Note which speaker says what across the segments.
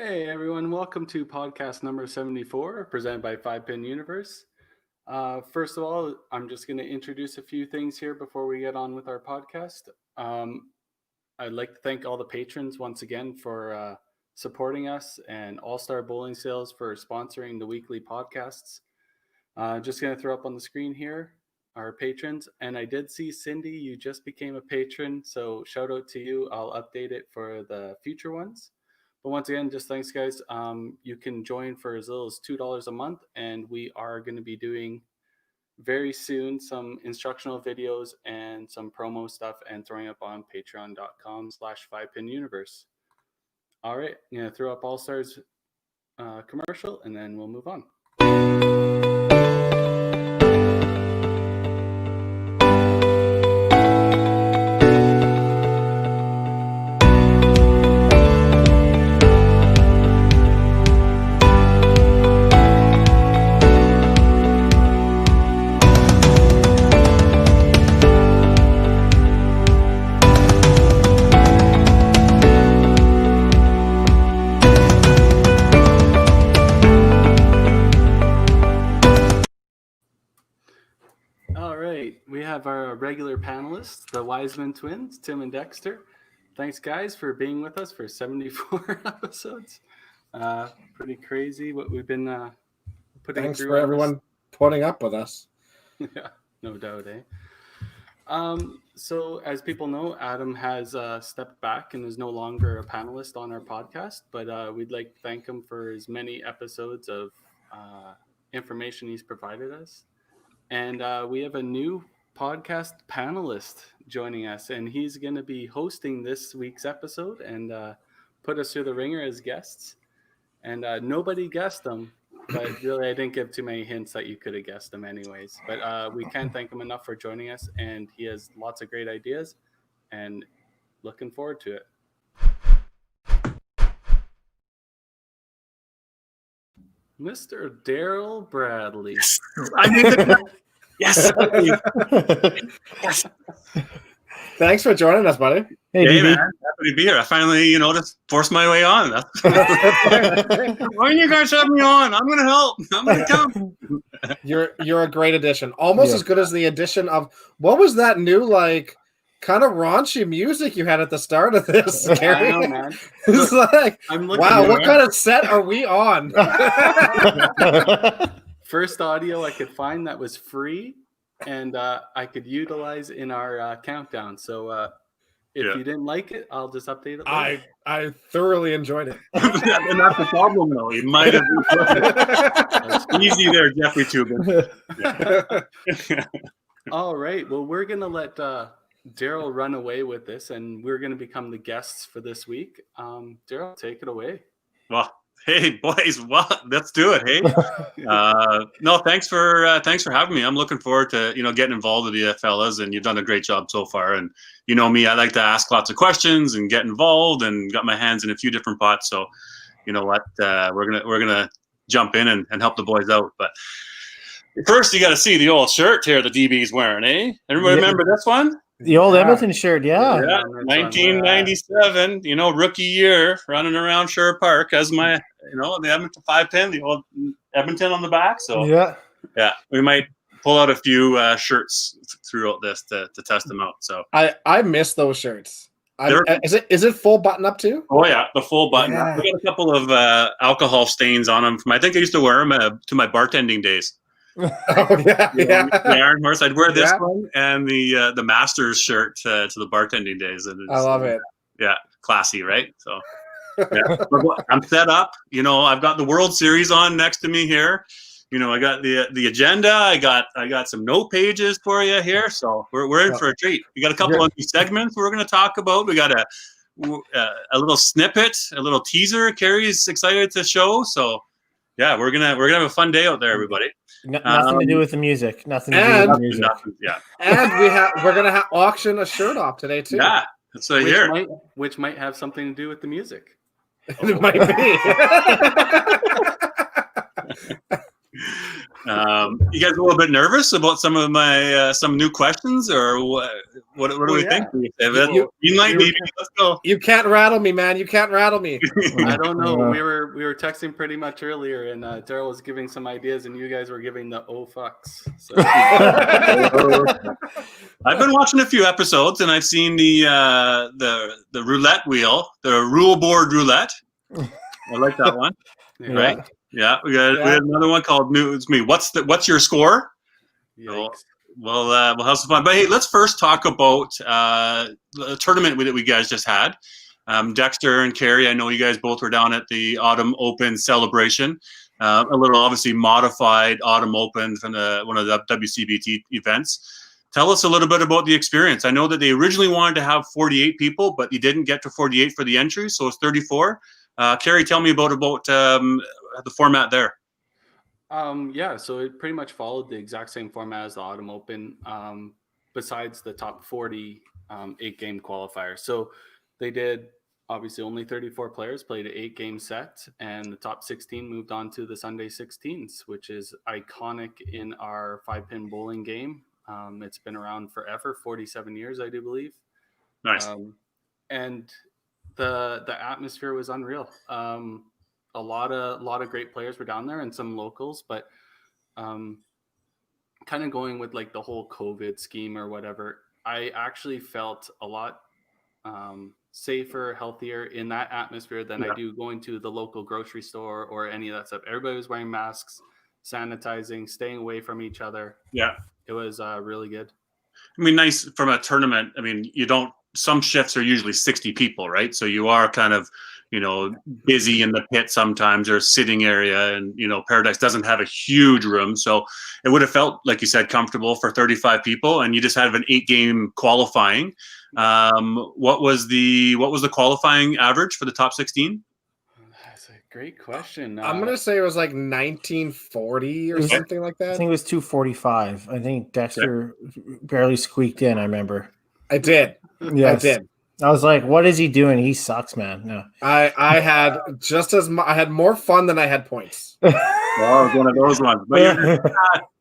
Speaker 1: Hey everyone, welcome to podcast number 74, presented by 5Pin Universe. First of all, I'm just going to introduce a few things here before we get on with our podcast. I'd like to thank all the patrons once again for supporting us, and All Star Bowling Sales for sponsoring the weekly podcasts. Just going to throw up on the screen here our patrons. And I did see Cindy, you just became a patron, so shout out to you. I'll update it for the future ones. But once again, just thanks, guys. You can join for as little as $2 a month, and we are going to be doing very soon some instructional videos and some promo stuff and throwing up on patreon.com/5pinuniverse. All right, I'm going to throw up All Stars commercial, and then we'll move on. We have our regular panelists, the Wiseman twins, Tim and Dexter. Thanks, guys, for being with us for 74 episodes. Pretty crazy what we've been putting
Speaker 2: Thanks
Speaker 1: through.
Speaker 2: for everyone putting up with us.
Speaker 1: Yeah, no doubt, eh? So as people know, Adam has stepped back and is no longer a panelist on our podcast, but we'd like to thank him for his many episodes of information he's provided us. And we have a new podcast panelist joining us, and he's going to be hosting this week's episode and put us through the ringer as guests. And nobody guessed him, but really I didn't give too many hints that you could have guessed him anyways. But we can't thank him enough for joining us, and he has lots of great ideas, and looking forward to it. Mr. Daryl Bradley.
Speaker 3: Yes.
Speaker 2: Yes. Thanks for joining us, buddy.
Speaker 3: Hey man, happy to be here. I finally, just forced my way on. Why don't you guys have me on? I'm gonna help. I'm gonna come.
Speaker 2: You're a great addition. Almost as good as the addition of what was that new kind of raunchy music you had at the start of this?
Speaker 1: I know, man.
Speaker 2: It's like, wow, what kind of set are we on?
Speaker 1: First audio I could find that was free and I could utilize in our countdown. So if you didn't like it, I'll just update it later.
Speaker 2: I thoroughly enjoyed it.
Speaker 3: And that's the problem, though. You might have been easy there, Jeffrey Tubin.
Speaker 1: Yeah. All right. Well, we're going to let Daryl run away with this, and we're going to become the guests for this week. Daryl, take it away.
Speaker 3: Well, hey boys, let's do it. Hey, no, thanks for having me. I'm looking forward to getting involved with you fellas, and you've done a great job so far. And you know me, I like to ask lots of questions and get involved, and got my hands in a few different pots. So you know what, we're gonna jump in and help the boys out. But first, you got to see the old shirt here the DB's wearing, eh? Everybody remember this one?
Speaker 4: The old Edmonton shirt, yeah.
Speaker 3: 1997, rookie year, running around Sherwood Park as my, the Edmonton 5-pin, the old Edmonton on the back. So yeah, we might pull out a few shirts throughout this to test them out. So
Speaker 2: I miss those shirts. Is it full button up too?
Speaker 3: Oh yeah, the full button.
Speaker 2: Yeah.
Speaker 3: We got a couple of alcohol stains on them. I think I used to wear them to my bartending days.
Speaker 2: Oh yeah,
Speaker 3: The Iron Horse. I'd wear this one and the Masters shirt to the bartending days. And
Speaker 2: I love it.
Speaker 3: Yeah, classy, right? So I'm set up. I've got the World Series on next to me here. I got the agenda. I got some note pages for you here. So we're in for a treat. We got a couple of new segments we're going to talk about. We got a little snippet, a little teaser. Carrie's excited to show. So yeah, we're gonna have a fun day out there, everybody.
Speaker 4: Nothing to do with the music. Nothing to do with the music.
Speaker 3: Yeah.
Speaker 2: And we're gonna auction a shirt off today too.
Speaker 3: Yeah, that's right here.
Speaker 1: Which might have something to do with the music.
Speaker 2: It might
Speaker 3: You guys a little bit nervous about some of my some new questions, or what? What do we think? Green light, baby. Let's go.
Speaker 2: You can't rattle me, man. You can't rattle me.
Speaker 1: I don't know. We were texting pretty much earlier, and Daryl was giving some ideas, and you guys were giving the oh fucks. So.
Speaker 3: I've been watching a few episodes, and I've seen the roulette wheel, the rule board roulette. I like that one.
Speaker 1: Yeah.
Speaker 3: Right? Yeah, we had another one called News Me. What's your score?
Speaker 1: Yikes.
Speaker 3: We'll have some fun. But hey, let's first talk about the tournament that we guys just had. Dexter and Carrie, I know you guys both were down at the Autumn Open celebration. A little obviously modified Autumn Open from one of the WCBT events. Tell us a little bit about the experience. I know that they originally wanted to have 48 people, but you didn't get to 48 for the entry, so it's 34. Carrie, tell me about the format there.
Speaker 1: Yeah, so it pretty much followed the exact same format as the Autumn Open, besides the top 40 8-game qualifier. So they did, obviously, only 34 players played an 8-game set, and the top 16 moved on to the Sunday 16s, which is iconic in our 5-pin bowling game. It's been around forever, 47 years, I do believe.
Speaker 3: Nice.
Speaker 1: And the atmosphere was unreal. A lot of great players were down there, and some locals, but kind of going with like the whole COVID scheme or whatever, I actually felt a lot safer, healthier in that atmosphere than I do going to the local grocery store or any of that stuff. Everybody was wearing masks, sanitizing, staying away from each other.
Speaker 3: Yeah,
Speaker 1: it was really good.
Speaker 3: I mean, nice from a tournament. I mean, some shifts are usually 60 people, right? So you are kind of, busy in the pit sometimes, or sitting area, and Paradise doesn't have a huge room, so it would have felt, like you said, comfortable for 35 people, and you just had an 8-game qualifying. What was the qualifying average for the top 16?
Speaker 1: That's a great question.
Speaker 2: I'm gonna say it was like 1940 or something like that.
Speaker 4: I think it was 245. I think Dexter barely squeaked in. I remember.
Speaker 2: I did.
Speaker 4: Yes.
Speaker 2: I did.
Speaker 4: I was like, "What is he doing? He sucks, man." No,
Speaker 2: I had I had more fun than I had points.
Speaker 3: Well, it was one of those ones, but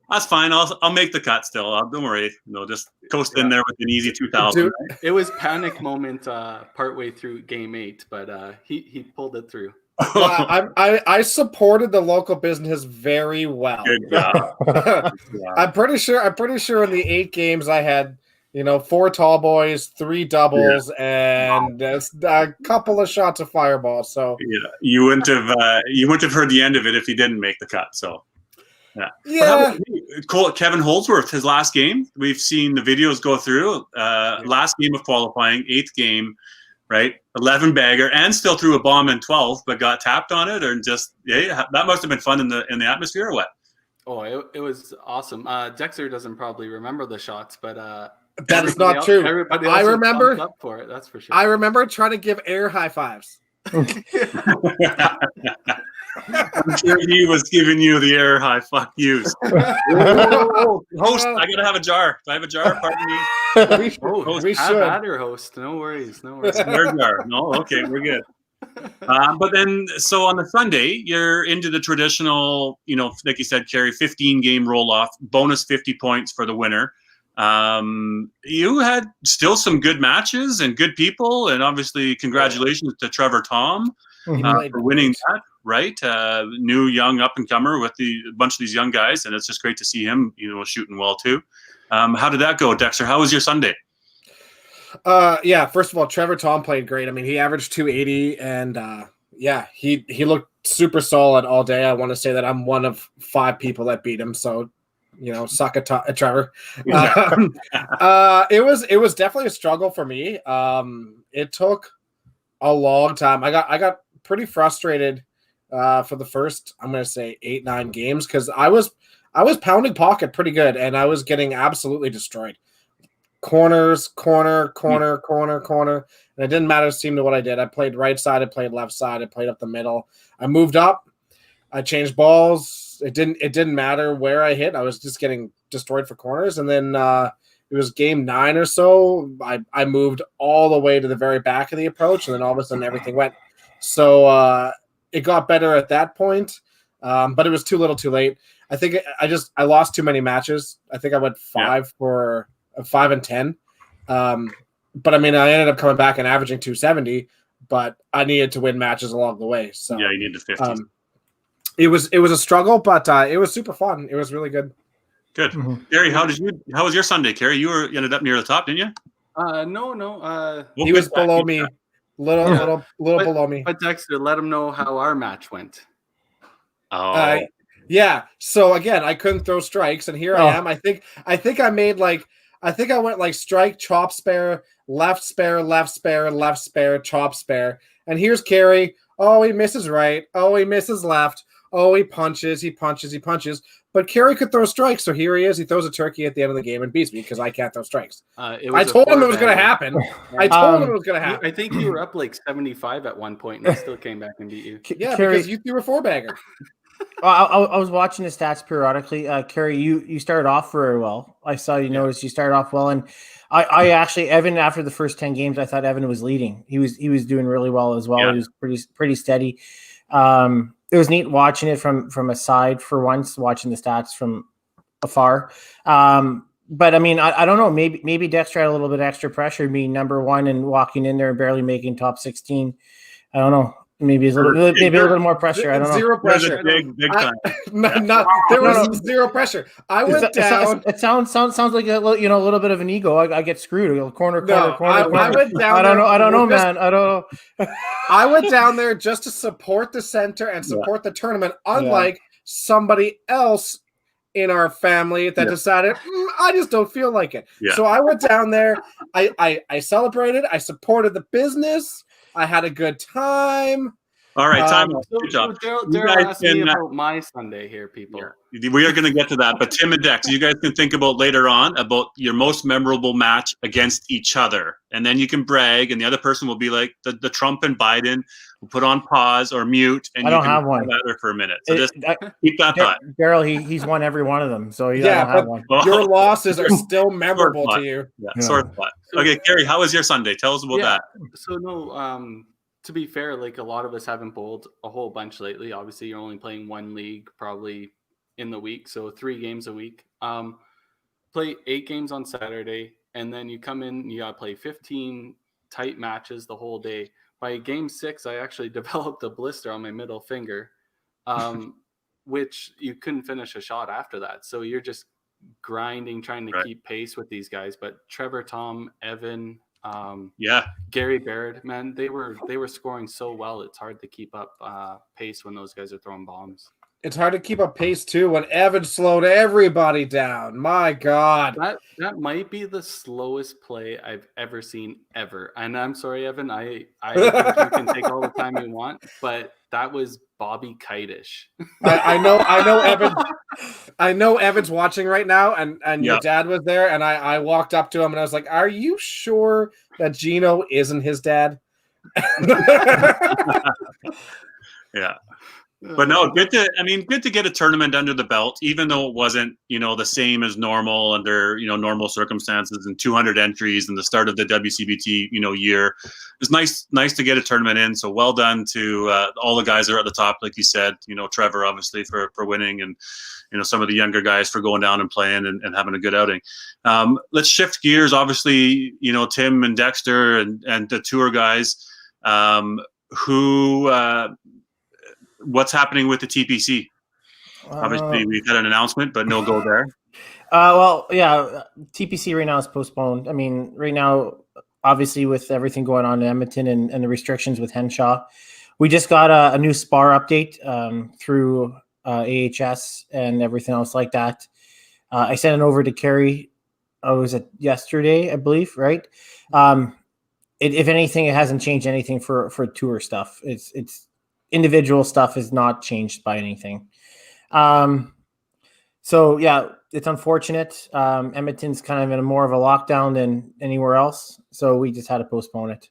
Speaker 3: that's fine. I'll make the cut still. Don't worry. Just coast in there with an easy 2,000.
Speaker 1: It was panic moment partway through game 8, but he pulled it through.
Speaker 2: I supported the local business very well.
Speaker 3: Good job.
Speaker 2: I'm pretty sure in the 8 games I had 4 tall boys, 3 doubles, and a couple of shots of fireball. So
Speaker 3: you wouldn't have heard the end of it if he didn't make the cut. So Kevin Holdsworth, his last game, we've seen the videos go through. Last game of qualifying, 8th game, right? 11 bagger, and still threw a bomb in 12, but got tapped on it, or just that must have been fun in the atmosphere, or what?
Speaker 1: Oh, it was awesome. Dexter doesn't probably remember the shots, but.
Speaker 2: That is not true.
Speaker 1: Everybody else
Speaker 2: I remember
Speaker 1: up for it. That's for sure.
Speaker 2: I remember trying to give air high fives.
Speaker 3: I'm sure he was giving you the air high fuck yous. Host, I gotta have a jar. Do I have a jar? Pardon me.
Speaker 2: We should.
Speaker 1: Have your host. No worries.
Speaker 3: Jar. No, okay, we're good. But then, so on the Sunday, you're into the traditional, like you said, Carrie, 15-game roll-off, bonus 50 points for the winner. You had still some good matches and good people, and obviously congratulations to Trevor Tom for winning that, right? New young up-and-comer with a bunch of these young guys, and it's just great to see him, shooting well too. How did that go, Dexter? How was your Sunday?
Speaker 2: First of all, Trevor Tom played great. I mean, he averaged 280, and he looked super solid all day. I want to say that I'm one of 5 people that beat him, so suck it, Trevor. It was definitely a struggle for me. It took a long time. I got pretty frustrated for the first, I'm going to say 8-9 games, because I was pounding pocket pretty good, and I was getting absolutely destroyed. Corners, corner, and it didn't matter to what I did. I played right side, I played left side, I played up the middle. I moved up, I changed balls. It didn't matter where I hit. I was just getting destroyed for corners. And then it was game 9 or so. I moved all the way to the very back of the approach, and then all of a sudden everything went. So it got better at that point. but it was too little, too late. I think I lost too many matches. I think I went 5 and 10. But I mean, I ended up coming back and averaging 270. But I needed to win matches along the way. So
Speaker 3: yeah, you need the 50.
Speaker 2: It was a struggle, but it was super fun. It was really good.
Speaker 3: Good.
Speaker 4: Mhm.
Speaker 3: Gary, how was your Sunday, Kerry? You ended up near the top, didn't you?
Speaker 1: No.
Speaker 3: We'll
Speaker 2: He
Speaker 3: get
Speaker 2: was
Speaker 3: back
Speaker 2: below
Speaker 3: to
Speaker 2: me,
Speaker 3: that.
Speaker 2: little below me.
Speaker 1: But Dexter, let him know how our match went.
Speaker 3: Oh,
Speaker 2: Yeah. So again, I couldn't throw strikes, and here I am. I think I made I went like strike, chop, spare, left, spare, left, spare, left, spare, chop, spare. And here's Kerry. Oh, he misses right. Oh, he misses left. Oh, he punches. He punches. But Kerry could throw strikes, so here he is. He throws a turkey at the end of the game and beats me because I can't throw strikes. I told him it was going to happen. I told him it was going to happen.
Speaker 1: I think you were up like 75 at one point, and I still came back and beat you.
Speaker 2: Yeah,
Speaker 4: Kerry,
Speaker 2: because you threw a 4-bagger.
Speaker 4: I was watching the stats periodically. Kerry, you started off very well. I saw you noticed you started off well, and I actually Evan after the first 10 games, I thought Evan was leading. He was doing really well as well.
Speaker 3: Yeah.
Speaker 4: He was pretty steady. It was neat watching it from a side for once, watching the stats from afar. But I mean, I don't know. Maybe Dexter had a little bit extra pressure being number one and walking in there and barely making top 16. I don't know. Maybe a little more pressure. I don't know.
Speaker 2: Zero pressure.
Speaker 3: Big time.
Speaker 2: There was zero pressure. I went down.
Speaker 4: It sounds like a little bit of an ego. I get screwed. Corner.
Speaker 2: I went down.
Speaker 4: I don't know, man. I don't know.
Speaker 2: I went down there just to support the center and support the tournament, unlike somebody else in our family that decided, I just don't feel like it.
Speaker 3: Yeah.
Speaker 2: So I went down there. I celebrated. I supported the business. I had a good time.
Speaker 3: All right, time. Good
Speaker 1: So
Speaker 3: job.
Speaker 1: Daryl asked me about my Sunday here, people.
Speaker 3: Yeah. We are going to get to that, but Tim and Dex, you guys can think about later on about your most memorable match against each other, and then you can brag, and the other person will be like the Trump and Biden. Will put on pause or mute, and
Speaker 4: I don't have one.
Speaker 3: There for a minute. So just keep that thought.
Speaker 4: Daryl, he's won every one of them, so I don't have one.
Speaker 2: Your losses are still memorable to you.
Speaker 3: Yeah. Sore spot. Okay, Kerry, how was your Sunday? Tell us about that.
Speaker 1: So to be fair, like a lot of us haven't bowled a whole bunch lately. Obviously, you're only playing one league probably in the week, so 3 games a week. Play 8 games on Saturday, and then you come in, you gotta play 15 tight matches the whole day. By game 6, I actually developed a blister on my middle finger, which you couldn't finish a shot after that. So you're just grinding, trying to keep pace with these guys. But Trevor, Tom, Evan, Gary Baird, man, they were scoring so well. It's hard to keep up pace when those guys are throwing bombs.
Speaker 2: It's hard to keep up pace too when Evan slowed everybody down. My God,
Speaker 1: that might be the slowest play I've ever seen ever. And I'm sorry, Evan. I think you can take all the time you want, but that was Bobby Kite-ish.
Speaker 2: I know Evan. I know Evan's watching right now, and your dad was there, and I walked up to him and I was like, "Are you sure that Gino isn't his dad?"
Speaker 3: Yeah. But no, good to get a tournament under the belt, even though it wasn't, the same as normal under, normal circumstances and 200 entries and the start of the WCBT, year. It's nice to get a tournament in. So well done to all the guys that are at the top, like you said, Trevor, obviously for winning, and, some of the younger guys for going down and playing and having a good outing. Let's shift gears. Obviously, Tim and Dexter and the tour guys what's happening with the TPC? Obviously, we've had an announcement, but no go there.
Speaker 4: TPC right now is postponed. I mean, right now, obviously, with everything going on in Edmonton and the restrictions with Henshaw, we just got a new SPAR update through AHS and everything else like that. I sent it over to Kerry. Was it yesterday, I believe, right? If anything, it hasn't changed anything for tour stuff. It's individual stuff is not changed by anything. So yeah, it's unfortunate. Edmonton's kind of in more of a lockdown than anywhere else. So we just had to postpone it.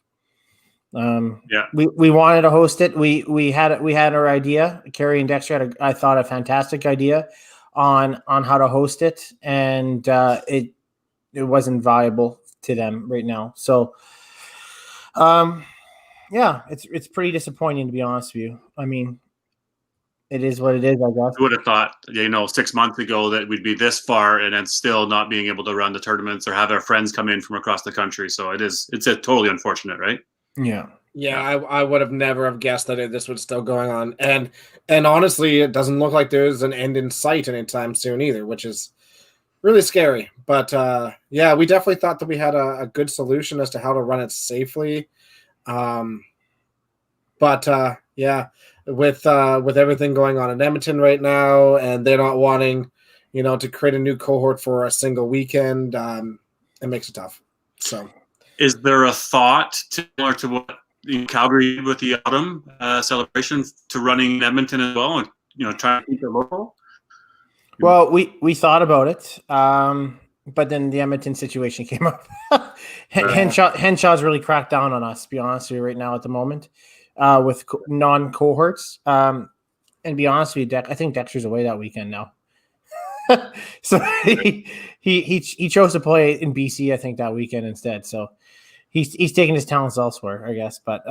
Speaker 4: We wanted to host it. We had our idea. Kerry and Dexter had I thought a fantastic idea on how to host it. And it wasn't viable to them right now. So, it's pretty disappointing, to be honest with you. I mean, It is what it is, I guess.
Speaker 3: Who would have thought, 6 months ago that we'd be this far and then still not being able to run the tournaments or have our friends come in from across the country. So it's a totally unfortunate, right?
Speaker 4: Yeah.
Speaker 2: Yeah, I would have never have guessed that this was still going on, and honestly, it doesn't look like there's an end in sight anytime soon either, which is really scary. But yeah, we definitely thought that we had a good solution as to how to run it safely. But yeah, with everything going on in Edmonton right now, and they're not wanting, to create a new cohort for a single weekend, it makes it tough. So,
Speaker 3: is there a thought similar to what Calgary did with the autumn celebration to running in Edmonton as well, and trying to keep it local?
Speaker 4: Well, we thought about it, but then the Edmonton situation came up. Henshaw's really cracked down on us, to be honest with you, right now at the moment, with non-cohorts. And be honest with you, I think Dexter's away that weekend now. So he chose to play in BC, I think, that weekend instead. So he's taking his talents elsewhere, I guess. But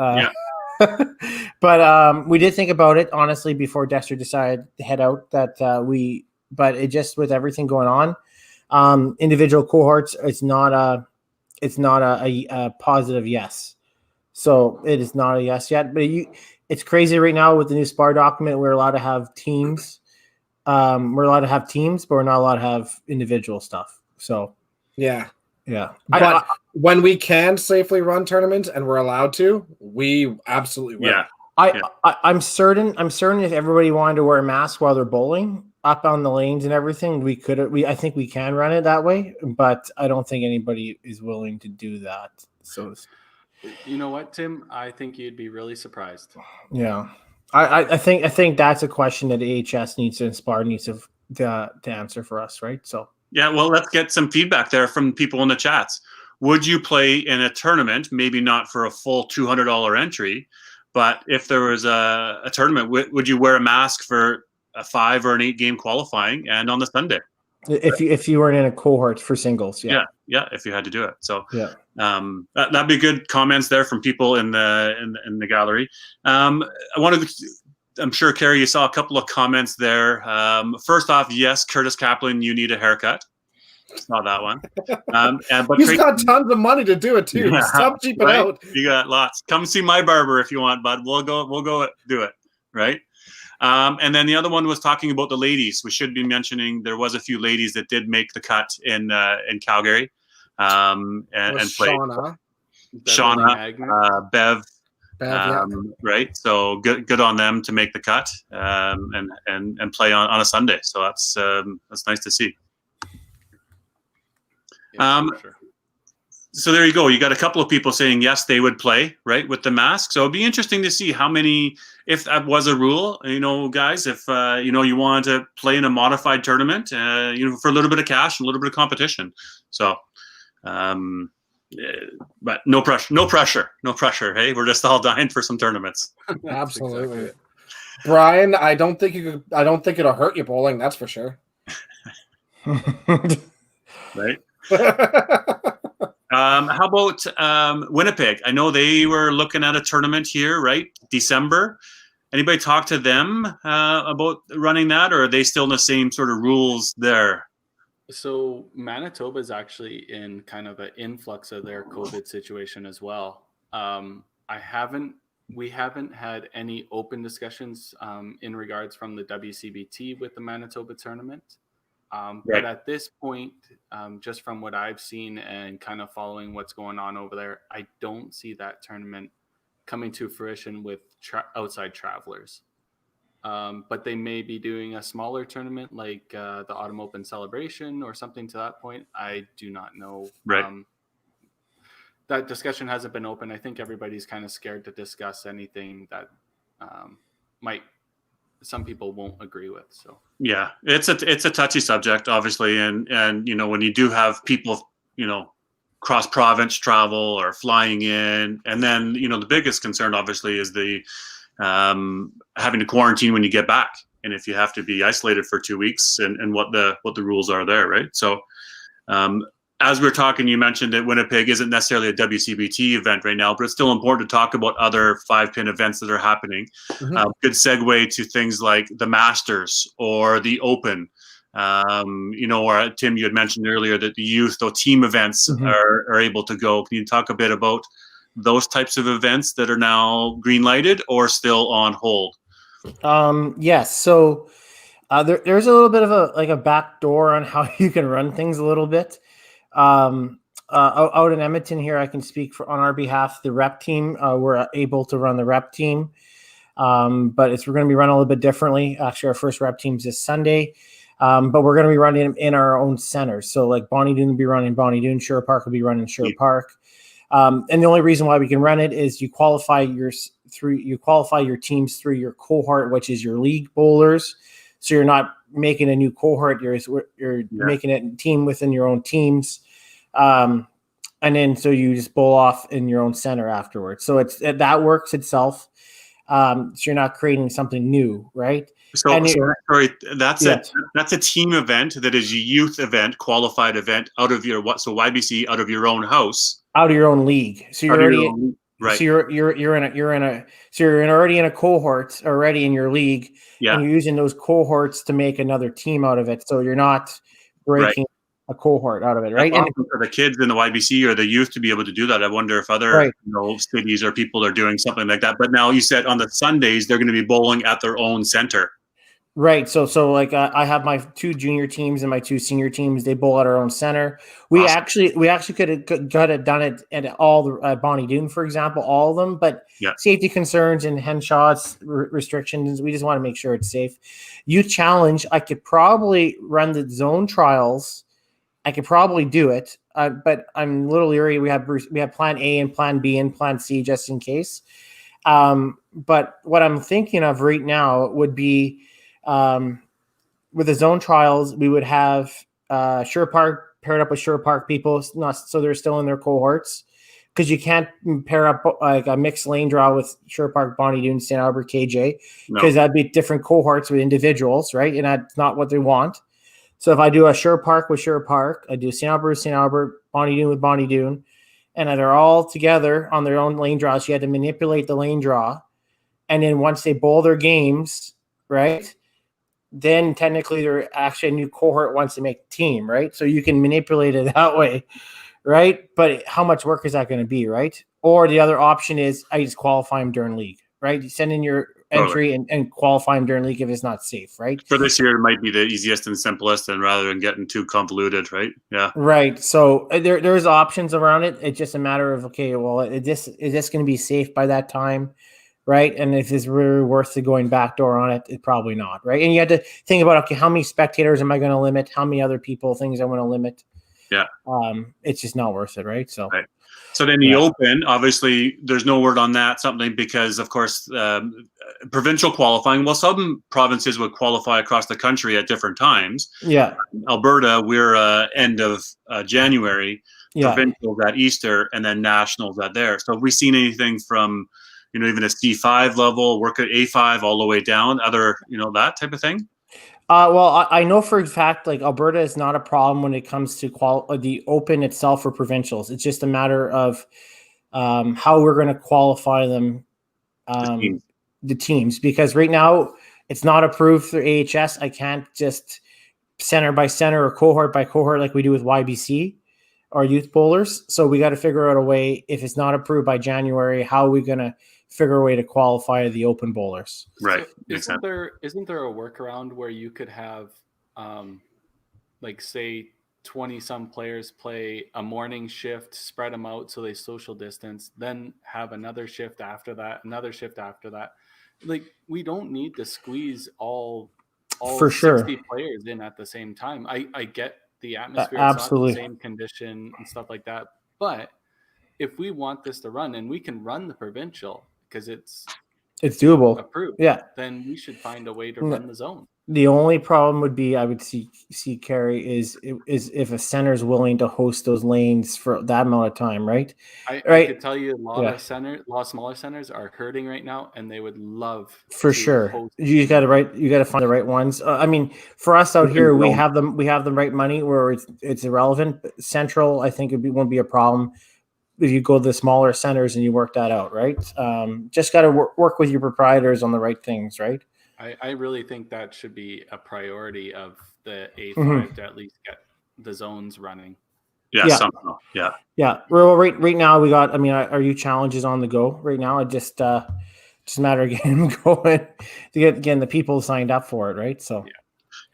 Speaker 4: but we did think about it honestly before Dexter decided to head out. But it just, with everything going on, individual cohorts, it's not a positive yes. So it is not a yes yet. But it's crazy right now with the new SPAR document. We're allowed to have teams. We're allowed to have teams, but we're not allowed to have individual stuff. So
Speaker 2: yeah.
Speaker 4: But
Speaker 2: when we can safely run tournaments and we're allowed to, we absolutely will.
Speaker 3: Yeah.
Speaker 4: I'm certain if everybody wanted to wear a mask while they're bowling up on the lanes and everything, I think we can run it that way, but I don't think anybody is willing to do that. So
Speaker 1: you know what, Tim? I think you'd be really surprised.
Speaker 4: Yeah. I think that's a question that AHS needs and SPAR needs to answer for us, right? So
Speaker 3: yeah, well, let's get some feedback there from people in the chats. Would you play in a tournament, maybe not for a full $200 entry, but if there was a tournament, would you wear a mask for a 5 or an 8 game qualifying and on the Sunday?
Speaker 4: If you weren't in a cohort for singles, yeah,
Speaker 3: if you had to do it. So
Speaker 4: yeah,
Speaker 3: that'd be good comments there from people in the gallery. I'm sure, Carrie, you saw a couple of comments there. First off, yes, Curtis Kaplan, you need a haircut. Saw that one. But
Speaker 2: he's got tons of money to do it too. Yeah, stop cheaping out.
Speaker 3: You got lots. Come see my barber if you want, bud. We'll go do it. Right. And then the other one was talking about the ladies. We should be mentioning there was a few ladies that did make the cut in Calgary, and played. Shauna, Bev. Right. So good on them to make the cut and play on a Sunday. So that's nice to see.
Speaker 1: Yeah, sure.
Speaker 3: So there you go. You got a couple of people saying yes, they would play right with the mask. So it'd be interesting to see how many, if that was a rule, guys, if you wanted to play in a modified tournament, for a little bit of cash and a little bit of competition. So, but no pressure. Hey, we're just all dying for some tournaments.
Speaker 2: Absolutely. Exactly. Brian, I don't think it'll hurt you bowling. That's for sure.
Speaker 3: Right. How about Winnipeg? I know they were looking at a tournament here, right? December. Anybody talk to them about running that, or are they still in the same sort of rules there?
Speaker 1: So Manitoba is actually in kind of an influx of their COVID situation as well. We haven't had any open discussions in regards from the WCBT with the Manitoba tournament. But at this point, just from what I've seen and kind of following what's going on over there, I don't see that tournament coming to fruition with outside travelers. But they may be doing a smaller tournament like the Autumn Open Celebration or something to that point. I do not know.
Speaker 3: Right.
Speaker 1: That discussion hasn't been open. I think everybody's kind of scared to discuss anything that some people won't agree with. So
Speaker 3: yeah, it's a touchy subject, obviously, and when you do have people cross province travel or flying in, and then the biggest concern obviously is the having to quarantine when you get back, and if you have to be isolated for 2 weeks, and what the rules are there, right? So as we're talking, you mentioned that Winnipeg isn't necessarily a WCBT event right now, but it's still important to talk about other 5-pin events that are happening. Good segue to things like the Masters or the Open. Or Tim, you had mentioned earlier that the youth, though team events are able to go. Can you talk a bit about those types of events that are now green lighted or still on hold?
Speaker 4: Yes. So there's a little bit of a back door on how you can run things a little bit. Out in Edmonton here, I can speak on our behalf. The rep team, we're able to run the rep team, but we're going to be running a little bit differently. Actually, our first rep team's this Sunday. But we're going to be running in our own centers. So like Bonnie Doon will be running Bonnie Doon, Sherwood Park will be running Sherwood Park. And the only reason why we can run it is you qualify your teams through your cohort, which is your league bowlers. So you're not making a new cohort. You're making it a team within your own teams. And then so you just bowl off in your own center afterwards. So that works itself. So you're not creating something new, right?
Speaker 3: Sorry, that's a team event that is a youth event, qualified event out of your YBC out of your own house,
Speaker 4: out of your own league. So you're already
Speaker 3: right.
Speaker 4: So you're already in a cohort already in your league, and you're using those cohorts to make another team out of it. So you're not breaking a cohort out of it, right?
Speaker 3: And for the kids in the YBC or the youth to be able to do that, I wonder if other cities or people are doing something like that. But now you said on the Sundays they're going to be bowling at their own center.
Speaker 4: Right. So like I have my 2 junior teams and my 2 senior teams. They bowl at our own center. We actually could have done it at all the Bonnie Doon, for example, all of them. But safety concerns and Henshaw's restrictions, we just want to make sure it's safe. Youth Challenge, I could probably run the zone trials. I could probably do it, but I'm a little leery. We have Plan A and Plan B and Plan C just in case. But what I'm thinking of right now would be. With the zone trials, we would have Sherwood Park paired up with Sherwood Park people, so they're still in their cohorts, because you can't pair up like a mixed lane draw with Sherwood Park, Bonnie Doon, St. Albert, KJ, because that'd be different cohorts with individuals, right? And that's not what they want. So if I do a Sherwood Park with Sherwood Park, I do St. Albert, Bonnie Doon with Bonnie Doon, and they're all together on their own lane draws. You had to manipulate the lane draw, and then once they bowl their games, right? Then technically they're actually a new cohort once they make the team, right? So you can manipulate it that way, right? But how much work is that going to be, right? Or the other option is I just qualify them during league, right? You send in your entry and qualify them during league if it's not safe, right?
Speaker 3: For this year, it might be the easiest and simplest, and rather than getting too convoluted, right? Yeah.
Speaker 4: Right. So there's options around it. It's just a matter of, okay, well, is this going to be safe by that time? Right. And if it's really worth the going backdoor on it, it's probably not. Right. And you had to think about, okay, how many spectators am I going to limit? How many other things I want to limit?
Speaker 3: Yeah.
Speaker 4: It's just not worth it. Right. So,
Speaker 3: So then the Open, obviously, there's no word on that, something because, of course, provincial qualifying, well, some provinces would qualify across the country at different times.
Speaker 4: Yeah.
Speaker 3: Alberta, we're end of January, provincials at Easter, and then nationals at there. So have we seen anything from, even a C5 level, work at A5 all the way down, other, that type of thing?
Speaker 4: Well, I know for a fact, like Alberta is not a problem when it comes to the Open itself for provincials. It's just a matter of how we're going to qualify them, the teams, because right now it's not approved through AHS. I can't just center by center or cohort by cohort like we do with YBC or youth bowlers. So we got to figure out a way, if it's not approved by January, how are we going to figure a way to qualify the Open bowlers?
Speaker 3: Right.
Speaker 1: So isn't there a workaround where you could have, say 20 some players play a morning shift, spread them out so they social distance, then have another shift after that. Like, we don't need to squeeze all
Speaker 4: for
Speaker 1: 60 players in at the same time. I get the atmosphere,
Speaker 4: absolutely.
Speaker 1: It's not the same condition and stuff like that. But if we want this to run, and we can run the provincial because it's
Speaker 4: doable,
Speaker 1: approved,
Speaker 4: then
Speaker 1: we should find a way to run the zone.
Speaker 4: The only problem would be I would see Carrie is if a center is willing to host those lanes for that amount of time, right?
Speaker 1: I could tell you a lot
Speaker 4: Yeah.
Speaker 1: of smaller centers are hurting right now, and they would love
Speaker 4: For
Speaker 1: to
Speaker 4: sure.
Speaker 1: host.
Speaker 4: You got to find the right ones. I mean, for us out here, we have them. We have the right money where it's irrelevant. Central, I think, won't be a problem if you go to the smaller centers and you work that out, right? Just got to work with your proprietors on the right things, right?
Speaker 1: I really think that should be a priority of the A5
Speaker 4: Mhm.
Speaker 1: to at least get the zones running.
Speaker 3: Yeah,
Speaker 4: Yeah.
Speaker 3: somehow. Yeah.
Speaker 4: Yeah. Well, right now we got. I mean, are you challenges on the go right now? It just a matter of getting them going to get again the people signed up for it, right? So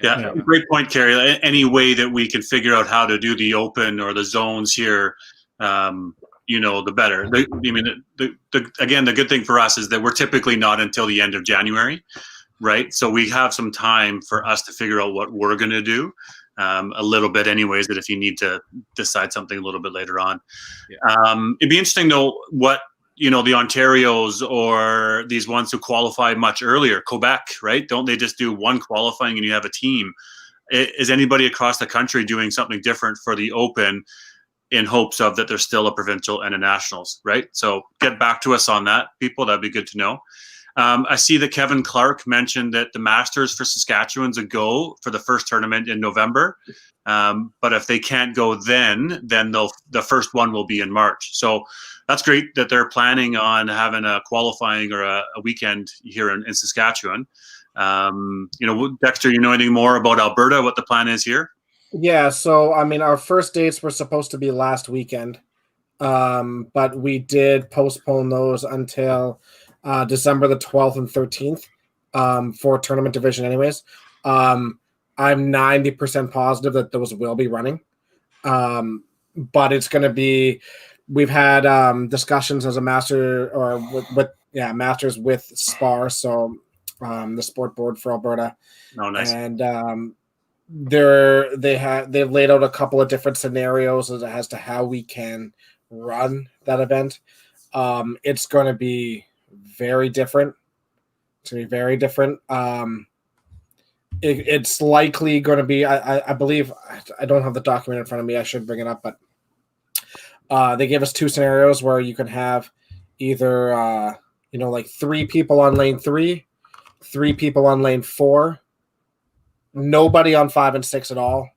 Speaker 3: Yeah, great point, Carrie. Any way that we can figure out how to do the open or the zones here, the better. Again, the good thing for us is that we're typically not until the end of January, right? So we have some time for us to figure out what we're going to do a little bit anyways, that if you need to decide something a little bit later on. Yeah. It'd be interesting though what, the Ontarios or these ones who qualify much earlier, Quebec, right? Don't they just do one qualifying and you have a team? Is anybody across the country doing something different for the Open in hopes of that there's still a provincial and a nationals, right? So get back to us on that, people. That'd be good to know. I see that Kevin Clark mentioned that the Masters for Saskatchewan's a go for the first tournament in November. But if they can't go then the first one will be in March. So that's great that they're planning on having a qualifying or a weekend here in Saskatchewan. Dexter, you know anything more about Alberta, what the plan is here?
Speaker 2: Yeah, so I mean, our first dates were supposed to be last weekend, but we did postpone those until December the 12th and 13th for tournament division anyways. I'm 90% positive that those will be running, but it's going to be, we've had discussions as a master or masters with SPAR, so the sport board for Alberta.
Speaker 3: Oh, nice.
Speaker 2: And they've laid out a couple of different scenarios as to how we can run that event. It's going to be very different. It's going to be very different. It's likely going to be, I believe, I don't have the document in front of me. I should bring it up, but they gave us two scenarios where you can have either, like 3 people on lane 3, 3 people on lane 4, nobody on 5 and 6 at all,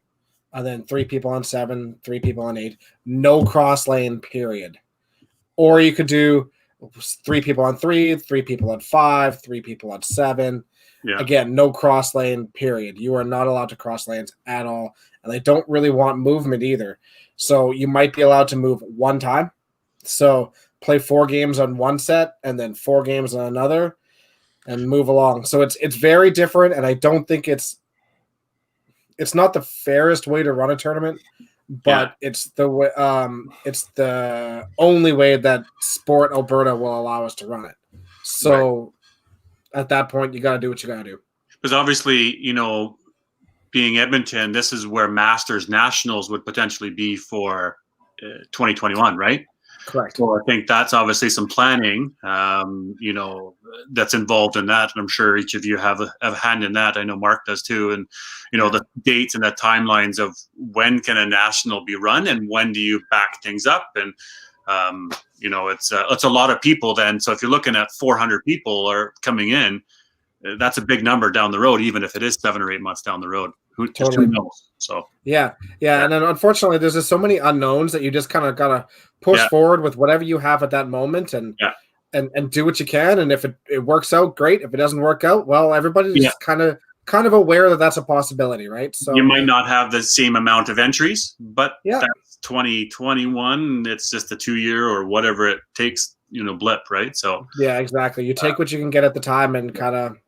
Speaker 2: and then 3 people on 7, 3 people on 8, no cross lane, period. Or you could do 3 people on 3, 3 people on 5, 3 people on 7. Yeah. Again, no cross lane, period. You are not allowed to cross lanes at all, and they don't really want movement either. So you might be allowed to move one time. So play 4 games on one set and then 4 games on another and move along. So it's very different, and I don't think it's not the fairest way to run a tournament, but it's the way, it's the only way that Sport Alberta will allow us to run it. So at that point, you got to do what you got to do.
Speaker 3: Because obviously, being Edmonton, this is where Masters Nationals would potentially be for 2021, right?
Speaker 2: Correct.
Speaker 3: So I think that's obviously some planning, that's involved in that. And I'm sure each of you have a hand in that. I know Mark does too. And, the dates and the timelines of when can a national be run and when do you back things up? And, it's a lot of people then. So if you're looking at 400 people are coming in, that's a big number down the road, even if it is 7 or 8 months down the road. Who knows? So
Speaker 2: yeah. And then unfortunately, there's just so many unknowns that you just kind of gotta push forward with whatever you have at that moment and do what you can. And if it works out, great. If it doesn't work out, well, everybody's just kind of aware that that's a possibility, right? So
Speaker 3: you might not have the same amount of entries, but that's 2021. It's just a 2-year or whatever it takes, blip, right? So
Speaker 2: yeah, exactly. You take what you can get at the time and kind of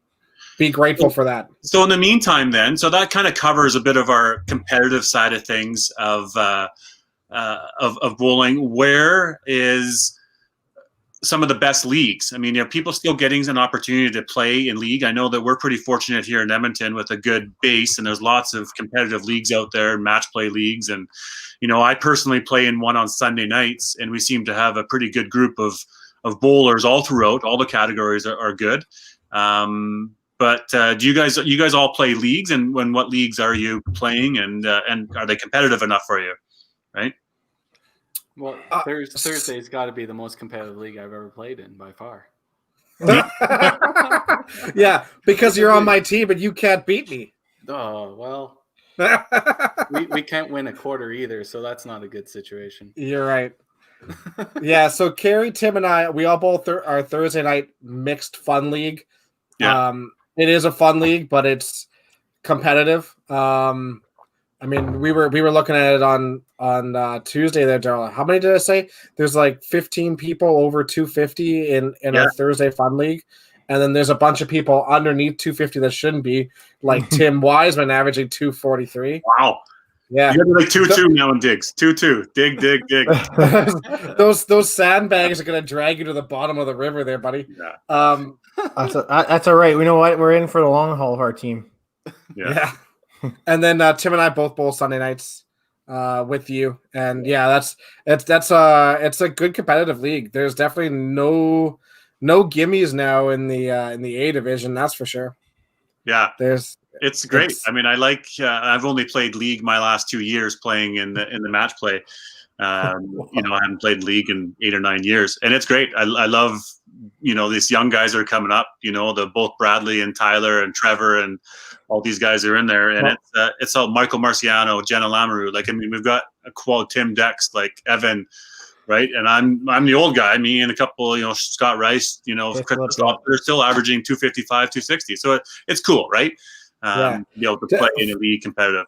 Speaker 2: be grateful for that.
Speaker 3: So in the meantime, then, so that kind of covers a bit of our competitive side of things of bowling. Where is some of the best leagues? I mean, are people still getting an opportunity to play in league? I know that we're pretty fortunate here in Edmonton with a good base, and there's lots of competitive leagues out there, match play leagues. And, I personally play in one on Sunday nights, and we seem to have a pretty good group of bowlers all throughout. All the categories are good. But do you guys all play leagues, and what leagues are you playing, and are they competitive enough for you? Right.
Speaker 1: Well, Thursday's got to be the most competitive league I've ever played in by far.
Speaker 2: Yeah, because you're on my team and you can't beat me.
Speaker 1: Oh, well, we can't win a quarter either, so that's not a good situation.
Speaker 2: You're right. Yeah, so Carrie, Tim, and I, we all both are Thursday night mixed fun league.
Speaker 3: Yeah.
Speaker 2: It is a fun league, but it's competitive. I mean, we were looking at it on Tuesday there, Darla. How many did I say? There's like 15 people over 250 in our Thursday fun league. And then there's a bunch of people underneath 250 that shouldn't be, like Tim Wiseman averaging 243.
Speaker 3: Wow.
Speaker 2: Yeah.
Speaker 3: You're like 2-2 now in digs. 2-2. Dig.
Speaker 2: those sandbags are gonna drag you to the bottom of the river there, buddy.
Speaker 3: Yeah.
Speaker 4: That's all right. We know what, we're in for the long haul of our team.
Speaker 2: Yeah. And then Tim and I both Sunday nights with you. And yeah, it's a good competitive league. There's definitely no gimmies now in the A division, that's for sure.
Speaker 3: Yeah. It's great.
Speaker 2: It's,
Speaker 3: I mean, I like. I've only played league my last 2 years, playing in the match play. I haven't played league in 8 or 9 years, and it's great. I love, these young guys are coming up. Both Bradley and Tyler and Trevor and all these guys are in there, and it's all Michael Marciano, Jenna Lamoureux. Like, I mean, we've got a quad Tim Dex, like Evan, right? And I'm the old guy. Me and a couple, Scott Rice, Chris, they're still averaging 255, 260. So it's cool, right? Be able to play in a league competitive.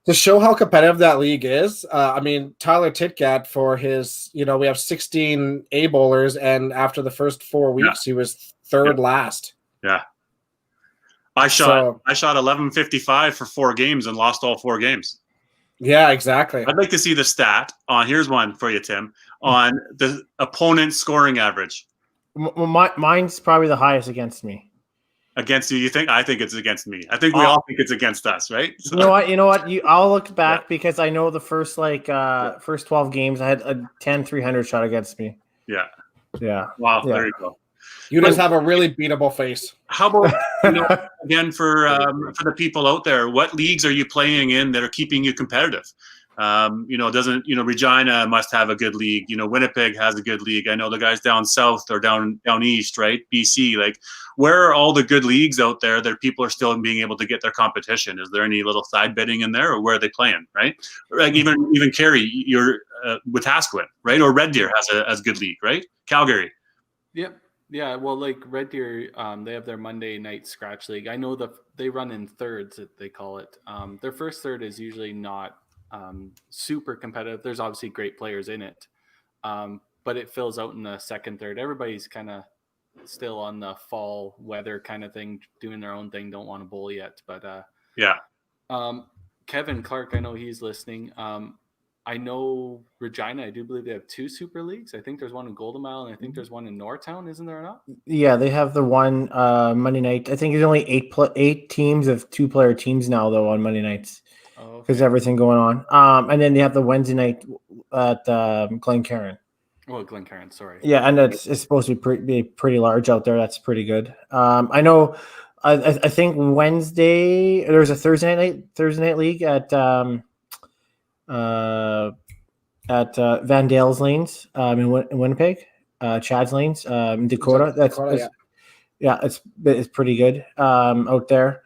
Speaker 2: To show how competitive that league is, I mean, Tyler Titgat for his, we have 16 A bowlers, and after the first 4 weeks, he was third last.
Speaker 3: Yeah. I shot 1155 for 4 games and lost all 4 games.
Speaker 2: Yeah, exactly.
Speaker 3: I'd like to see the stat on, here's one for you, Tim, on the opponent's scoring average.
Speaker 4: Mine's probably the highest against me.
Speaker 3: Against you, you think? I think it's against me. I think we all think it's against us, right? So.
Speaker 4: You know what? I'll look back because I know the first 12 games I had a 10-300 shot against me.
Speaker 3: Yeah.
Speaker 4: Yeah.
Speaker 3: Wow. Yeah. There you go.
Speaker 2: You just have a really beatable face.
Speaker 3: How about again for the people out there? What leagues are you playing in that are keeping you competitive? Regina must have a good league. Winnipeg has a good league. I know the guys down south or down east, right? BC. Like, where are all the good leagues out there that people are still being able to get their competition? Is there any little side betting in there, or where are they playing, right? Like even Kerry, you're with Hasquin, right? Or Red Deer has a good league, right? Calgary.
Speaker 1: Yep. Yeah, well, like Red Deer, they have their Monday night scratch league. I know they run in thirds, that they call it. Their first third is usually not super competitive. There's obviously great players in it, but it fills out in the second third. Everybody's kind of still on the fall weather kind of thing, doing their own thing, don't want to bowl yet. But Kevin Clark, I know he's listening. I know Regina, I do believe they have 2 super leagues. I think there's one in Golden Mile, and I think there's one in Northtown, isn't there or not?
Speaker 4: Yeah, they have the one Monday night. I think there's only 8 teams of 2-player teams now, though, on Monday nights. Because everything going on. And then they have the Wednesday night at Glencairn.
Speaker 1: Well, Glencairn, sorry.
Speaker 4: Yeah, and it's supposed to be pretty large out there. That's pretty good. I know. I think Wednesday there's a Thursday night league at Van Dale's Lanes in Winnipeg, Chad's Lanes, in Dakota. It's pretty good out there.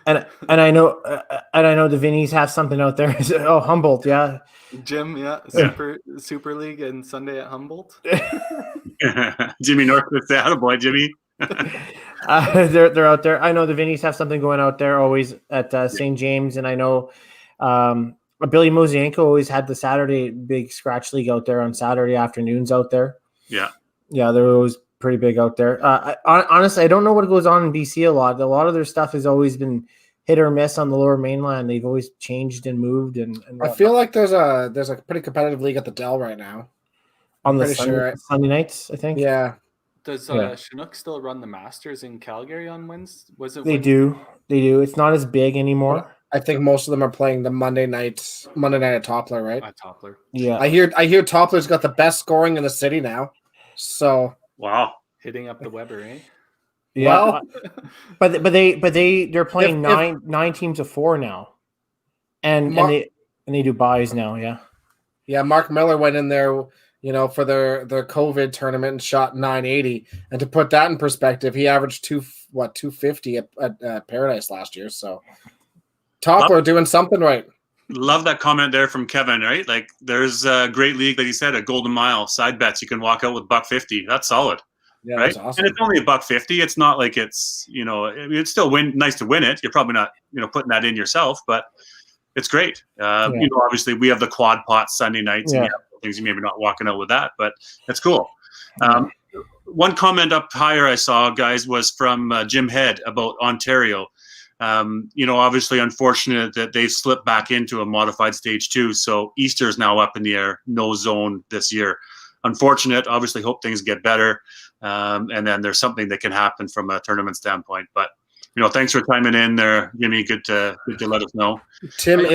Speaker 4: And I know the Vinnies have something out there. Oh, Humboldt, yeah.
Speaker 1: Jim, Super League and Sunday at Humboldt.
Speaker 3: Jimmy Northwich, say attaboy, Jimmy.
Speaker 4: They're out there. I know the Vinnies have something going out there always at St. James, and I know Billy Mosienko always had the Saturday big scratch league out there on Saturday afternoons out there.
Speaker 3: Yeah,
Speaker 4: they're always pretty big out there. Honestly, I don't know what goes on in BC a lot. A lot of their stuff has always been hit or miss on the Lower Mainland. They've always changed and moved. And
Speaker 2: I feel like there's a pretty competitive league at the Dell right now.
Speaker 4: On the Sunday nights, I think.
Speaker 2: Yeah.
Speaker 1: Does Chinook still run the Masters in Calgary on Wednesday?
Speaker 4: They do. It's not as big anymore.
Speaker 2: I think most of them are playing the Monday night at Toppler, right?
Speaker 1: At Toppler.
Speaker 4: Yeah.
Speaker 2: I hear Toppler's got the best scoring in the city now. So
Speaker 3: wow.
Speaker 1: Hitting up the Weber, eh?
Speaker 4: Yeah,
Speaker 2: Well,
Speaker 4: but they're playing
Speaker 2: If-
Speaker 4: nine teams of 4 now, and
Speaker 2: Mar-
Speaker 4: they do buys now. Yeah.
Speaker 2: Yeah, Mark Miller went in there, for their COVID tournament and shot 980. And to put that in perspective, he averaged 250 at Paradise last year. So Toppler doing something right.
Speaker 3: Love that comment there from Kevin, right? Like there's a great league, like he said, a Golden Mile side bets. You can walk out with $1.50. That's solid.
Speaker 2: Yeah,
Speaker 3: right?
Speaker 2: that's awesome.
Speaker 3: And it's only $1.50. It's not like it's, it's still nice to win it. You're probably not, putting that in yourself, but it's great. Obviously we have the quad pot Sunday nights and things you maybe not walking out with that, but that's cool. One comment up higher I saw, guys, was from Jim Head about Ontario. Obviously unfortunate that they've slipped back into a modified stage 2. So Easter is now up in the air, no zone this year. Unfortunate, obviously hope things get better. And then there's something that can happen from a tournament standpoint, but thanks for chiming in there, Jimmy. Good to let us know.
Speaker 2: Tim, we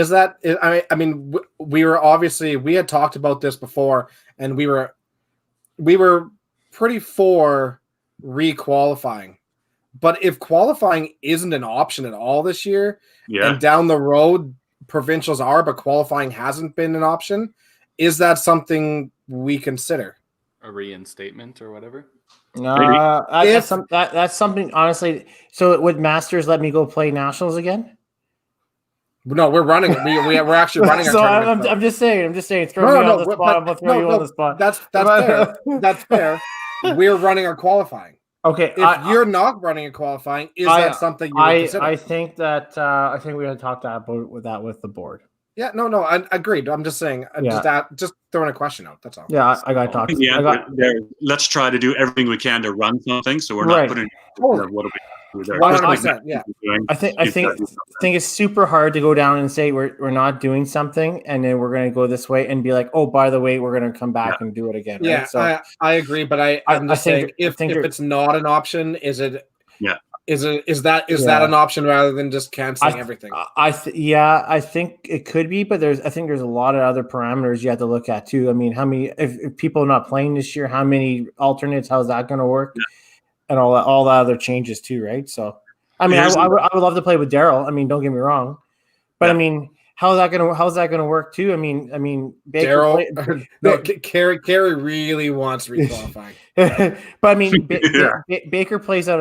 Speaker 2: had talked about this before, and we were pretty for re-qualifying. But if qualifying isn't an option at all this year, and down the road provincials are, but qualifying hasn't been an option, is that something we consider?
Speaker 1: A reinstatement or whatever?
Speaker 4: That's something, honestly. So would Masters let me go play Nationals again?
Speaker 2: No, we're running. We're actually running.
Speaker 4: So I'm just saying. Throw me on the spot. I'm gonna throw you on the spot.
Speaker 2: That's fair. That's fair. We're running our qualifying.
Speaker 4: Okay.
Speaker 2: If you're not running a qualifying, is that something you would consider?
Speaker 4: I think that I think we're gonna talk with the board.
Speaker 2: Yeah, no, I agreed. I'm just saying, just throwing a question out. That's all.
Speaker 4: Yeah, I got to talk.
Speaker 3: Let's try to do everything we can to run something, so we're not putting. What are we doing?
Speaker 2: 100%. Yeah.
Speaker 4: I think it's super hard to go down and say we're not doing something, and then we're going to go this way and be like, oh, by the way, we're going to come back and do it again. Right?
Speaker 2: Yeah, so I agree, but I'm just saying, if it's not an option, is it?
Speaker 3: Yeah.
Speaker 2: Is that an option rather than just canceling everything?
Speaker 4: I think it could be, but I think there's a lot of other parameters you have to look at too. I mean, how many if people are not playing this year, how many alternates? How's that going to work? Yeah. And all the other changes too, right? So, I mean, I would love to play with Daryl. I mean, don't get me wrong, but I mean, how's that gonna work too? I mean,
Speaker 2: Daryl, Carey really wants requalifying.
Speaker 4: But I mean, Baker lives out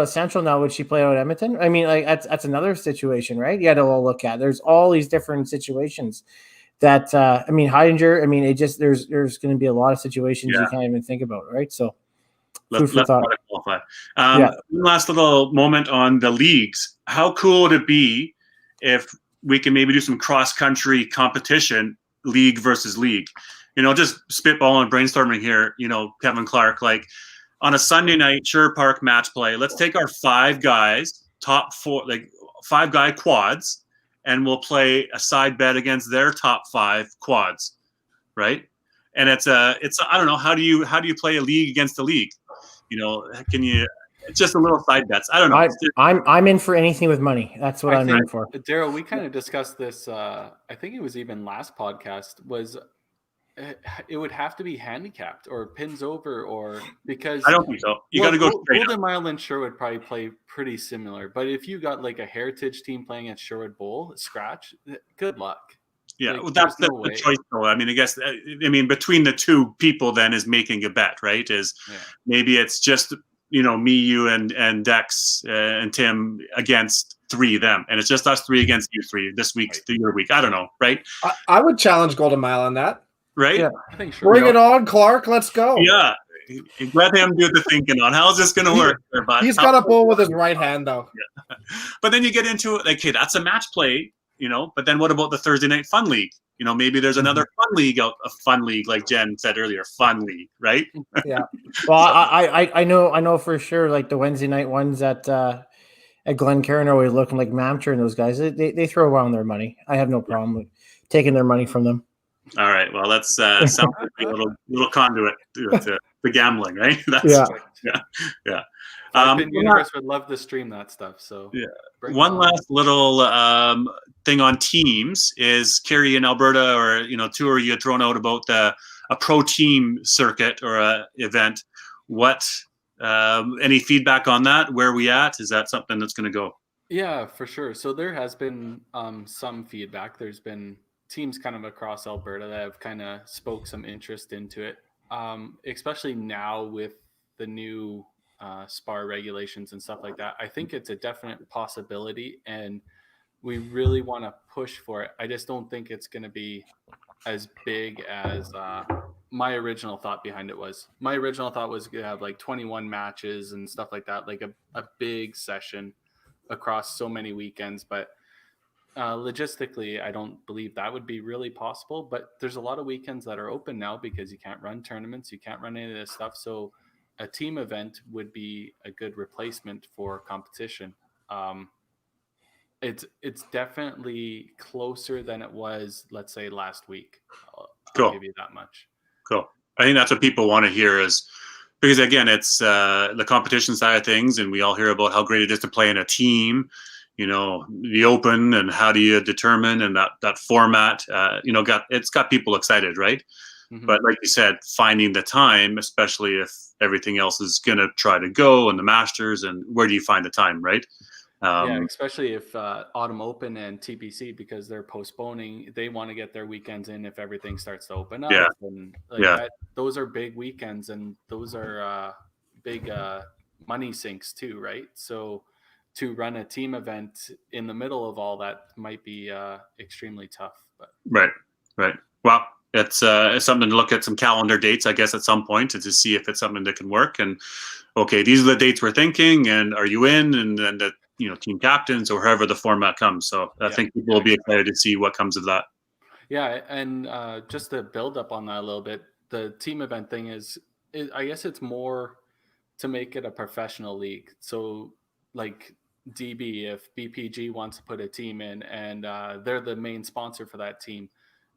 Speaker 4: of Central now. Would she play out of Edmonton? I mean, like that's another situation, right? You had to look at. There's all these different situations that I mean, Heidinger. I mean, it just there's going to be a lot of situations you can't even think about, right? So.
Speaker 3: Let's qualify. One last little moment on the leagues. How cool would it be if we can maybe do some cross-country competition, league versus league? Just spitballing and brainstorming here, Kevin Clark, like on a Sunday night, Sherwood Park match play, let's take our 5 guys, top 4, like 5-guy quads, and we'll play a side bet against their top 5 quads, right? And it's I don't know, how do you play a league against a league? Can you? It's just a little side bets. I don't know.
Speaker 4: I'm in for anything with money. That's what I'm in for.
Speaker 1: Daryl, we kind of discussed this. I think it was even last podcast. Was it would have to be handicapped or pins over, or because
Speaker 3: I don't think so. You got to go straight.
Speaker 1: Golden Mile and Sherwood probably play pretty similar, but if you got like a heritage team playing at Sherwood Bowl scratch, good luck.
Speaker 3: Yeah, well, that's the choice, though. I mean, I guess, between the two people then is making a bet, right? Maybe it's just, me, you, and Dex and Tim against 3 of them. And it's just us 3 against you 3 this week, your week. I don't know, right?
Speaker 2: I would challenge Golden Mile on that.
Speaker 3: Right?
Speaker 1: Yeah, I think
Speaker 2: Bring it on, Clark. Let's go.
Speaker 3: Yeah. Let him do the thinking on how's this going to work.
Speaker 2: He's got a bull with his right hand, though.
Speaker 3: Yeah. But then you get into it, like, hey, that's a match play. But then what about the Thursday night fun league? Maybe there's another fun league out, a fun league, like Jen said earlier, fun league, right?
Speaker 2: Yeah.
Speaker 4: Well, I know for sure, like the Wednesday night ones at Glencairn are always looking like Mamter and those guys. They throw around their money. I have no problem with taking their money from them.
Speaker 3: All right. Well, that's something a little conduit to gambling, right? Yeah.
Speaker 1: Universe would love to stream that stuff. So
Speaker 3: one last little thing on teams is Kerry in Alberta, or two of you had thrown out about a pro team circuit or a event. What Any feedback on that? Where are we at? Is that something that's going to go?
Speaker 1: Yeah, for sure. So there has been some feedback. There's been teams kind of across Alberta that have kind of spoke some interest into it, especially now with the new SPAR regulations and stuff like that. I think it's a definite possibility, and we really want to push for it. I just don't think it's going to be as big as my original thought behind it was. My original thought was to have like 21 matches and stuff like that, like a big session across so many weekends. But logistically, I don't believe that would be really possible. But there's a lot of weekends that are open now because you can't run tournaments, you can't run any of this stuff. So a team event would be a good replacement for competition. It's definitely closer than it was, let's say, last week. I'll give you that much.
Speaker 3: Cool. I think that's what people want to hear, is because again, it's the competition side of things, and we all hear about how great it is to play in a team. You know, the Open, and how do you determine, and that format. It's got people excited, right? Mm-hmm. But like you said, finding the time, especially if everything else is going to try to go, and the Masters, and where do you find the time, right?
Speaker 1: Yeah, especially if Autumn Open and TPC, because they're postponing, they want to get their weekends in if everything starts to open up.
Speaker 3: Yeah.
Speaker 1: And that, those are big weekends, and those are big money sinks too, right? So to run a team event in the middle of all that might be extremely tough. But
Speaker 3: Right. Well, it's something to look at some calendar dates, I guess, at some point, to see if it's something that can work. And okay, these are the dates we're thinking, and are you in? And then the team captains, or however the format comes. So I think people will be excited to see what comes of that.
Speaker 1: Yeah, and just to build up on that a little bit, the team event thing is I guess it's more to make it a professional league. So like DB, if BPG wants to put a team in, and they're the main sponsor for that team,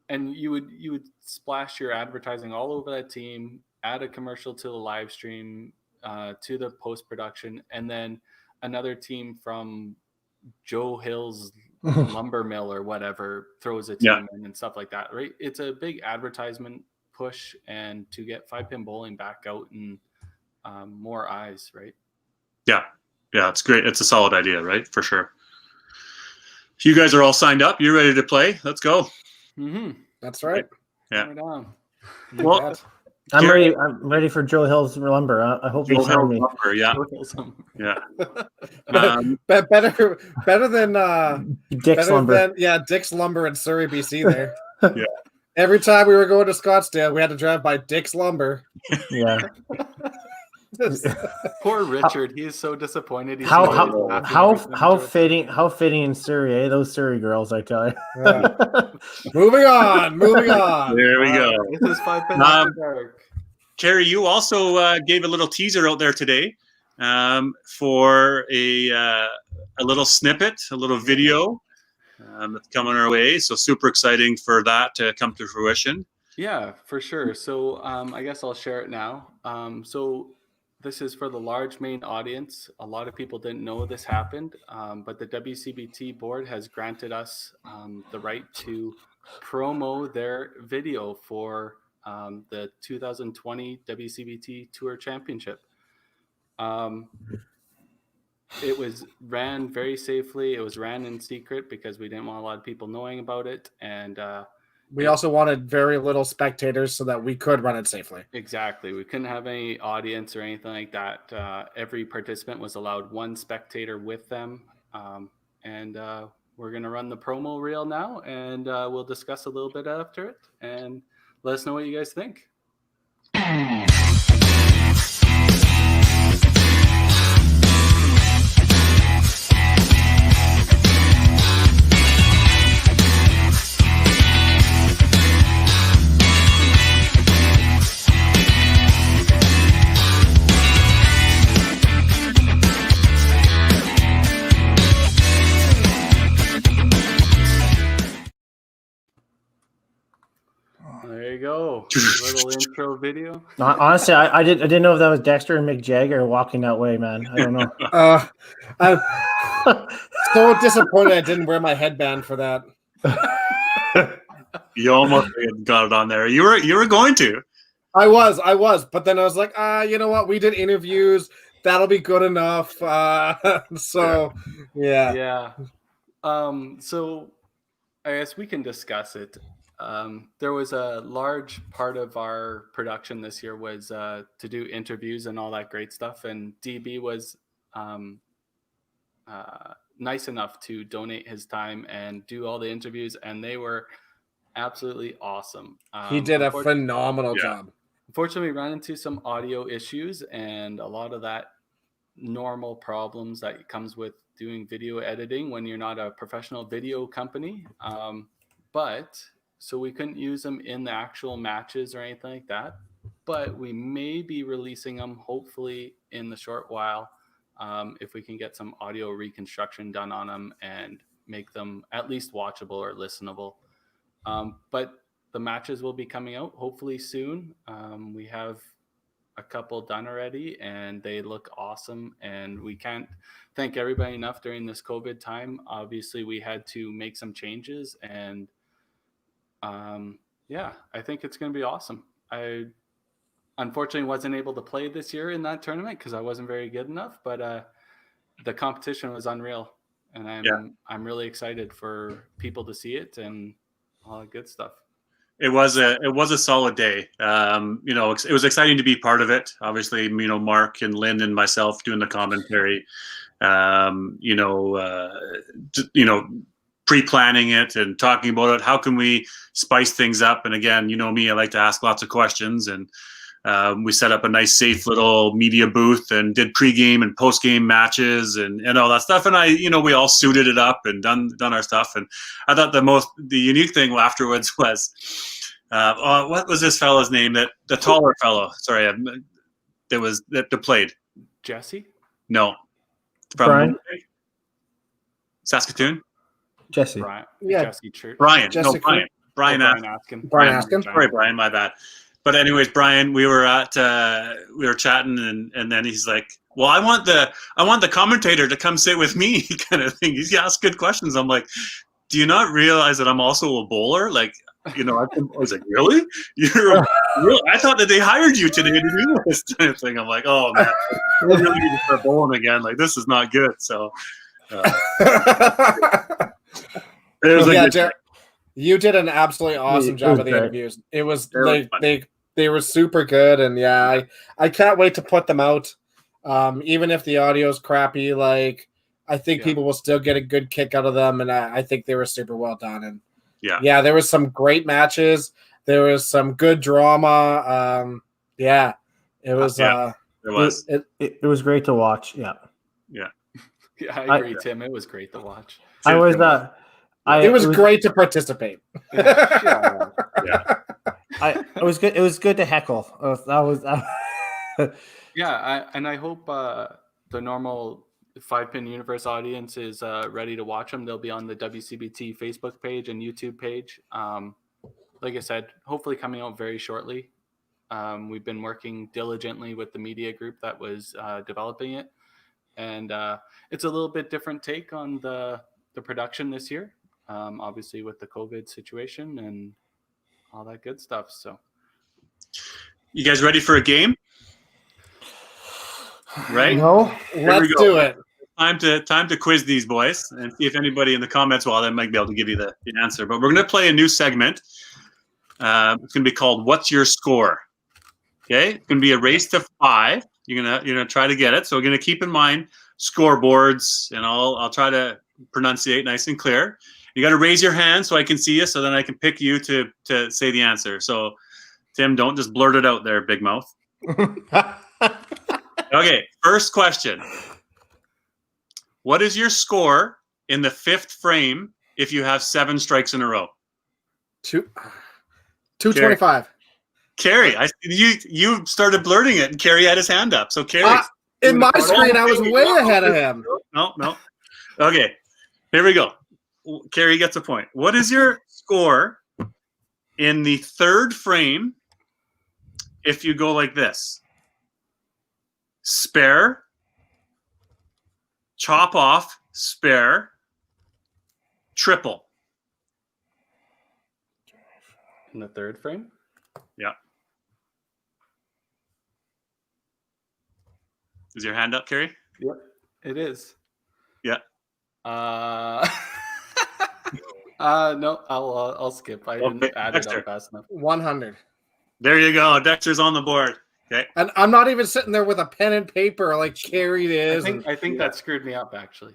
Speaker 1: and you would splash your advertising all over that team, add a commercial to the live stream, to the post production, and then another team from Joe Hill's lumber mill or whatever throws a team in and stuff like that, right? It's a big advertisement push, and to get 5-pin bowling back out and more eyes, right?
Speaker 3: Yeah, it's great. It's a solid idea, right? For sure. You guys are all signed up. You're ready to play. Let's go.
Speaker 1: Mm-hmm.
Speaker 2: That's right.
Speaker 3: Yeah.
Speaker 2: Well,
Speaker 4: I'm ready. I'm ready for Joe Hill's lumber. I hope he's me.
Speaker 3: Lumber, yeah.
Speaker 2: Better than
Speaker 4: Dick's Lumber.
Speaker 2: Dick's Lumber in Surrey, BC. There.
Speaker 3: Yeah.
Speaker 2: Every time we were going to Scottsdale, we had to drive by Dick's Lumber.
Speaker 4: Yeah.
Speaker 1: Poor Richard. He is so disappointed. He's
Speaker 4: how fitting in Surrey, eh? Those Surrey girls, I tell you.
Speaker 2: Moving on.
Speaker 3: There we go.
Speaker 1: This is 5 Pin After Dark.
Speaker 3: Kerry, you also gave a little teaser out there today for a little snippet, a little video that's coming our way. So super exciting for that to come to fruition.
Speaker 1: Yeah, for sure. So I guess I'll share it now. So this is for the large main audience. A lot of people didn't know this happened, but the WCBT board has granted us the right to promo their video for the 2020 WCBT Tour Championship. It was ran very safely. It was ran in secret because we didn't want a lot of people knowing about it. And
Speaker 2: we also wanted very little spectators so that we could run it safely.
Speaker 1: Exactly. We couldn't have any audience or anything like that. Every participant was allowed one spectator with them. And we're going to run the promo reel now, and we'll discuss a little bit after it, and let us know what you guys think. There you go. Little intro video.
Speaker 4: Honestly, I didn't know if that was Dexter and Mick Jagger walking that way, man. I don't know.
Speaker 2: I'm so disappointed I didn't wear my headband for that.
Speaker 3: You almost got it on there. You were going to.
Speaker 2: I was, but then I was like, you know what? We did interviews. That'll be good enough. So, yeah.
Speaker 1: Yeah. So I guess we can discuss it. There was a large part of our production this year was to do interviews and all that great stuff, and DB was um, nice enough to donate his time and do all the interviews, and they were absolutely awesome.
Speaker 2: He did a phenomenal job.
Speaker 1: Unfortunately, we ran into some audio issues and a lot of that normal problems that comes with doing video editing when you're not a professional video company. But so we couldn't use them in the actual matches or anything like that. But we may be releasing them hopefully in the short while if we can get some audio reconstruction done on them and make them at least watchable or listenable. But the matches will be coming out hopefully soon. We have a couple done already and they look awesome, and we can't thank everybody enough during this COVID time. Obviously we had to make some changes, and yeah, I think it's going to be awesome. I unfortunately wasn't able to play this year in that tournament because I wasn't very good enough, but the competition was unreal, and I'm really excited for people to see it and all that good stuff.
Speaker 3: It was a solid day. You know, it was exciting to be part of it. Obviously, you know, Mark and Lynn and myself doing the commentary. You know, pre-planning it and talking about it. How can we spice things up? And again, you know me, I like to ask lots of questions, and we set up a nice, safe little media booth and did pre-game and post-game matches and all that stuff. And you know, we all suited it up and done our stuff. And I thought the unique thing afterwards was, what was this fella's name? The taller fellow. Sorry, that played.
Speaker 1: Jesse?
Speaker 3: No, from
Speaker 4: Brian?
Speaker 3: Saskatoon.
Speaker 4: Jesse.
Speaker 1: Brian.
Speaker 2: Yeah.
Speaker 1: Jesse Church.
Speaker 3: Brian.
Speaker 2: Jesse
Speaker 3: No, Brian. Brian.
Speaker 1: Askin.
Speaker 2: Brian Askin.
Speaker 3: Sorry, Brian. My bad. But anyways, Brian, we were chatting, and then he's like, "Well, I want the commentator to come sit with me," kind of thing. He asked good questions. I'm like, "Do you not realize that I'm also a bowler?" Like, you know, I was like, "Really? I thought that they hired you today to do this kind of thing." I'm like, "Oh man, I really need to start bowling again. Like, this is not good." So, it was
Speaker 2: Yeah,
Speaker 3: like,
Speaker 2: Jared, you did an absolutely awesome job of the
Speaker 4: great.
Speaker 2: interviews. It was
Speaker 3: Very
Speaker 2: they were super good, and yeah, I can't wait to put them out. Even if the audio is crappy, like I think people will still get a good kick out of them, and I think they were super well done. And yeah, there was some great matches. There was some good drama. Yeah, it was.
Speaker 3: there was.
Speaker 4: It was great to watch. Yeah.
Speaker 1: Yeah, I agree, Tim. It was great to watch.
Speaker 4: I was
Speaker 2: it was great to participate.
Speaker 1: Yeah.
Speaker 4: It was good. It was good to heckle. That was.
Speaker 1: Yeah, I hope the normal 5-Pin Universe audience is ready to watch them. They'll be on the WCBT Facebook page and YouTube page. Like I said, hopefully coming out very shortly. We've been working diligently with the media group that was developing it, and it's a little bit different take on the production this year. Obviously with the COVID situation and all that good stuff. So,
Speaker 3: You guys ready for a game? Right?
Speaker 4: No.
Speaker 2: Let's do it.
Speaker 3: Time to quiz these boys and see if anybody in the comments, well, they might be able to give you the answer. But we're going to play a new segment. It's going to be called "What's Your Score?" Okay, it's going to be a race to 5. You're gonna try to get it. So we're going to keep in mind scoreboards, and I'll try to pronunciate nice and clear. You got to raise your hand so I can see you, so then I can pick you to say the answer. So, Tim, don't just blurt it out there, big mouth. Okay, first question. What is your score in the 5th frame if you have 7 strikes in a row?
Speaker 2: 225.
Speaker 3: Carrie, you started blurting it, and Carrie had his hand up. So, Carrie.
Speaker 2: In my screen, I was way ahead of him.
Speaker 3: No. Okay, here we go. Carrie gets a point. What is your score in the 3rd frame if you go like this? Spare, chop off, spare, triple.
Speaker 1: In the 3rd frame?
Speaker 3: Yeah. Is your hand up, Kerry?
Speaker 1: Yep, it is.
Speaker 3: Yeah.
Speaker 1: No, I'll skip. I didn't
Speaker 3: Okay,
Speaker 1: add it
Speaker 3: Dexter.
Speaker 1: up fast enough.
Speaker 2: 100.
Speaker 3: There you go. Dexter's on the board. Okay.
Speaker 2: And I'm not even sitting there with a pen and paper like Carrie
Speaker 1: I
Speaker 2: is.
Speaker 1: think that screwed me up actually.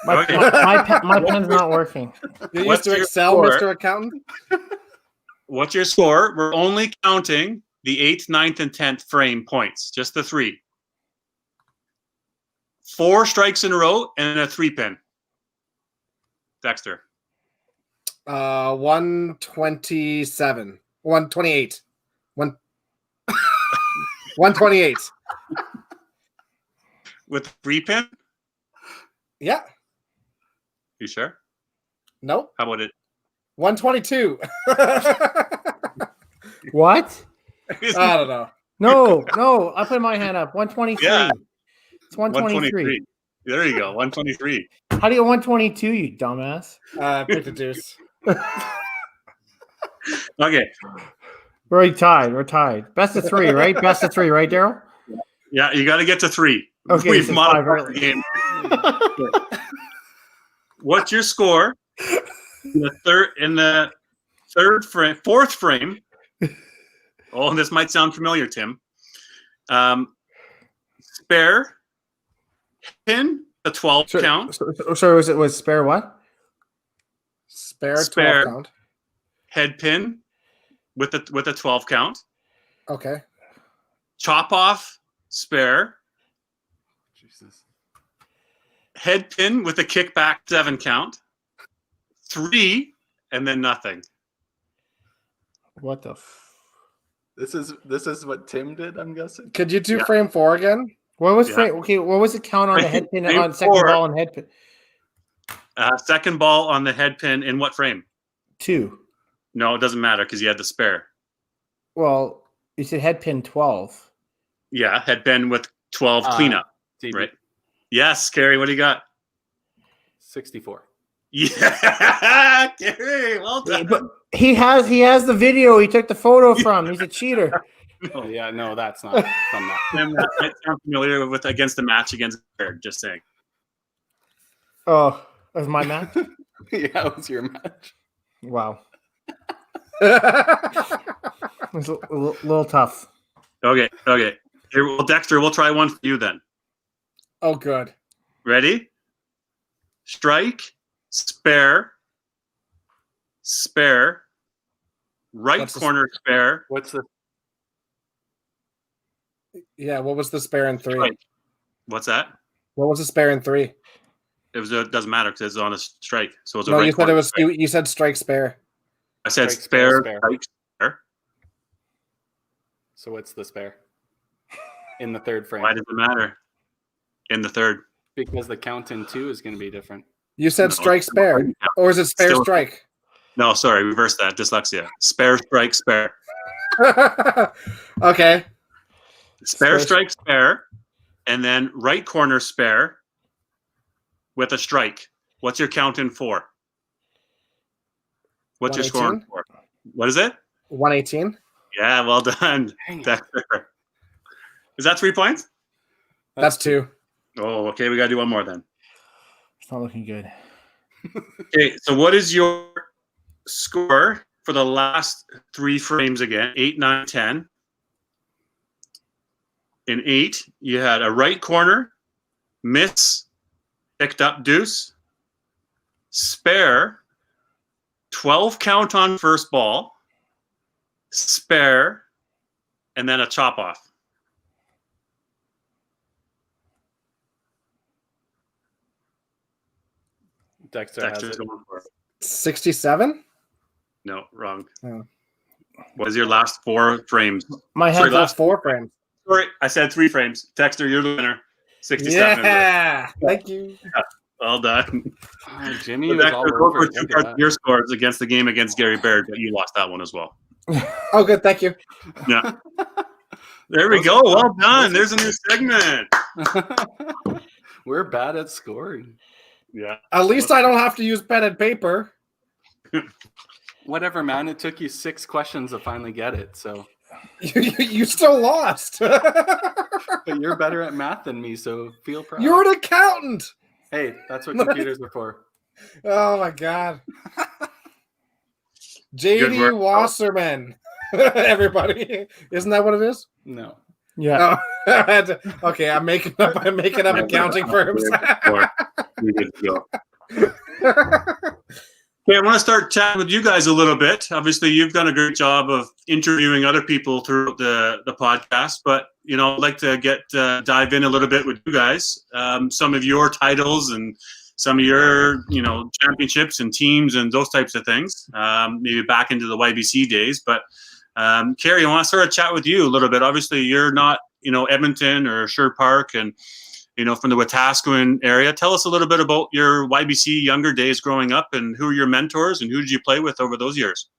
Speaker 4: My,
Speaker 3: Okay.
Speaker 4: my pen's not working.
Speaker 2: You're
Speaker 3: What's
Speaker 2: used to
Speaker 3: your
Speaker 2: Excel,
Speaker 3: score?
Speaker 2: Mr. Accountant?
Speaker 3: What's your score? We're only counting the 8th, 9th, and 10th frame points. Just the 3. 4 strikes in a row and a 3-pin. Dexter.
Speaker 2: 127. 128. 128.
Speaker 3: With 3-pin?
Speaker 2: Yeah.
Speaker 3: You sure?
Speaker 2: Nope.
Speaker 3: How about it?
Speaker 2: 122.
Speaker 4: What?
Speaker 2: I don't know.
Speaker 4: No. I put my hand up. 123.
Speaker 3: Yeah.
Speaker 4: It's 123.
Speaker 3: There you go. 123.
Speaker 4: How do you get 122, you dumbass?
Speaker 2: Pick the deuce.
Speaker 3: Okay.
Speaker 4: We're already tied. We're tied. Best of 3, right? Best of 3, right, Daryl?
Speaker 3: Yeah, you got to get to 3.
Speaker 4: Okay,
Speaker 3: We've
Speaker 4: so
Speaker 3: modified
Speaker 4: 5
Speaker 3: the game. What's your score in the fourth frame? Oh, this might sound familiar, Tim. Spare pin, a 12 count.
Speaker 4: So was spare what?
Speaker 2: Spare 12
Speaker 3: Spare.
Speaker 2: count.
Speaker 3: Head pin with a 12 count.
Speaker 2: Okay.
Speaker 3: Chop off spare.
Speaker 1: Jesus.
Speaker 3: Head pin with a kickback 7 count. 3 and then nothing.
Speaker 4: What the?
Speaker 1: This is what Tim did, I'm guessing.
Speaker 2: Could you do
Speaker 3: Yeah.
Speaker 2: frame 4 again?
Speaker 4: What was
Speaker 3: Yeah.
Speaker 4: frame? Okay, what was the count on the head pin
Speaker 3: Frame
Speaker 4: on second
Speaker 3: 4.
Speaker 4: ball and head pin?
Speaker 3: Second ball on the head pin in what frame?
Speaker 4: 2.
Speaker 3: No, it doesn't matter because you had the spare.
Speaker 4: Well, you said head pin 12.
Speaker 3: Yeah, head pin with 12 cleanup.
Speaker 1: TV.
Speaker 3: Right. Yes, Kerry, what do you got?
Speaker 1: 64.
Speaker 3: Yeah, Kerry, well done.
Speaker 4: But he has the video he took the photo from. He's a cheater.
Speaker 1: Oh yeah, no, that's not from that.
Speaker 3: Tim, that might sound familiar with against the match against Berg, just saying.
Speaker 4: Oh, that was my match.
Speaker 1: Yeah, it was your match.
Speaker 4: Wow, it was a little tough.
Speaker 3: Okay. Here, well, Dexter, we'll try one for you then.
Speaker 2: Oh, good.
Speaker 3: Ready? Strike, spare, right
Speaker 2: What's the-
Speaker 3: corner spare,
Speaker 1: What's the
Speaker 2: Yeah, what was the spare in 3?
Speaker 3: strike. What's that?
Speaker 2: What was the spare in 3?
Speaker 3: It doesn't matter because it's on a strike. So it's a
Speaker 2: No,
Speaker 3: right
Speaker 2: you said
Speaker 3: corner
Speaker 2: it was
Speaker 3: spare.
Speaker 2: you said strike spare.
Speaker 3: I said
Speaker 1: Strike,
Speaker 3: spare,
Speaker 1: spare.
Speaker 3: strike, spare.
Speaker 1: So what's the spare in the third frame?
Speaker 3: Why does it matter? In the third.
Speaker 1: Because the count in 2 is going to be different.
Speaker 2: You said
Speaker 3: No,
Speaker 2: strike spare. Or is it spare
Speaker 3: Still-
Speaker 2: strike?
Speaker 3: No, sorry, reverse that. Dyslexia. Spare, strike, spare.
Speaker 2: Okay.
Speaker 3: Spare,
Speaker 4: Spare-
Speaker 3: strike, spare. And then right corner spare with a strike. What's your count in 4? What's your score in 4? What is it?
Speaker 2: 118.
Speaker 3: Yeah, well done.
Speaker 1: Dang it.
Speaker 3: Dexter. Is that 3 points?
Speaker 2: That's 2.
Speaker 3: Oh, okay. We got to do one more then.
Speaker 4: It's not looking good.
Speaker 3: Okay, so what is your score for the last 3 frames again? 8, 9, 10. In 8, you had a right corner, miss, picked up deuce, spare, 12 count on first ball, spare, and then a chop off.
Speaker 1: Dexter has
Speaker 3: Dexter's
Speaker 1: it.
Speaker 3: going for it.
Speaker 2: 67?
Speaker 3: No, wrong.
Speaker 2: Oh.
Speaker 3: What is your last 4 frames?
Speaker 4: My
Speaker 3: Sorry,
Speaker 4: head's
Speaker 3: last-
Speaker 2: That's 4 frames.
Speaker 3: Sorry, I said 3 frames. Dexter, you're the winner. 67.
Speaker 2: Yeah. Thank you.
Speaker 3: Well done.
Speaker 1: Oh, Jimmy
Speaker 3: So
Speaker 1: was
Speaker 3: Dexter,
Speaker 1: all
Speaker 3: go
Speaker 1: over
Speaker 3: for
Speaker 1: it.
Speaker 3: 2
Speaker 1: Look at
Speaker 3: parts
Speaker 1: that.
Speaker 3: of your scores against the game against Gary Baird, but you lost that one as well.
Speaker 2: Oh, good. Thank you.
Speaker 3: Yeah. There we go. Well done. There's a new segment.
Speaker 1: We're bad at scoring.
Speaker 3: Yeah.
Speaker 2: At least I don't have to use pen and paper.
Speaker 1: Whatever, man. It took you 6 questions to finally get it. So
Speaker 2: You still lost.
Speaker 1: But you're better at math than me, so feel proud.
Speaker 2: You're an accountant.
Speaker 1: Hey, that's what computers are for.
Speaker 2: Oh my god.
Speaker 3: Good
Speaker 2: JD
Speaker 3: work.
Speaker 2: Wasserman. Everybody. Isn't that what it is?
Speaker 1: No.
Speaker 4: Yeah.
Speaker 2: Oh. Okay, I'm making up accounting firms.
Speaker 3: We good to go. Okay, I want to start chatting with you guys a little bit. Obviously, you've done a great job of interviewing other people throughout the podcast, but I'd like to dive in a little bit with you guys. Some of your titles and some of your championships and teams and those types of things. Maybe back into the YBC days, but Carrie, I want to sort of chat with you a little bit. Obviously, you're not Edmonton or Sherwood Park, and from the Wetaskiwin area. Tell us a little bit about your YBC younger days growing up, and who are your mentors, and who did you play with over those years?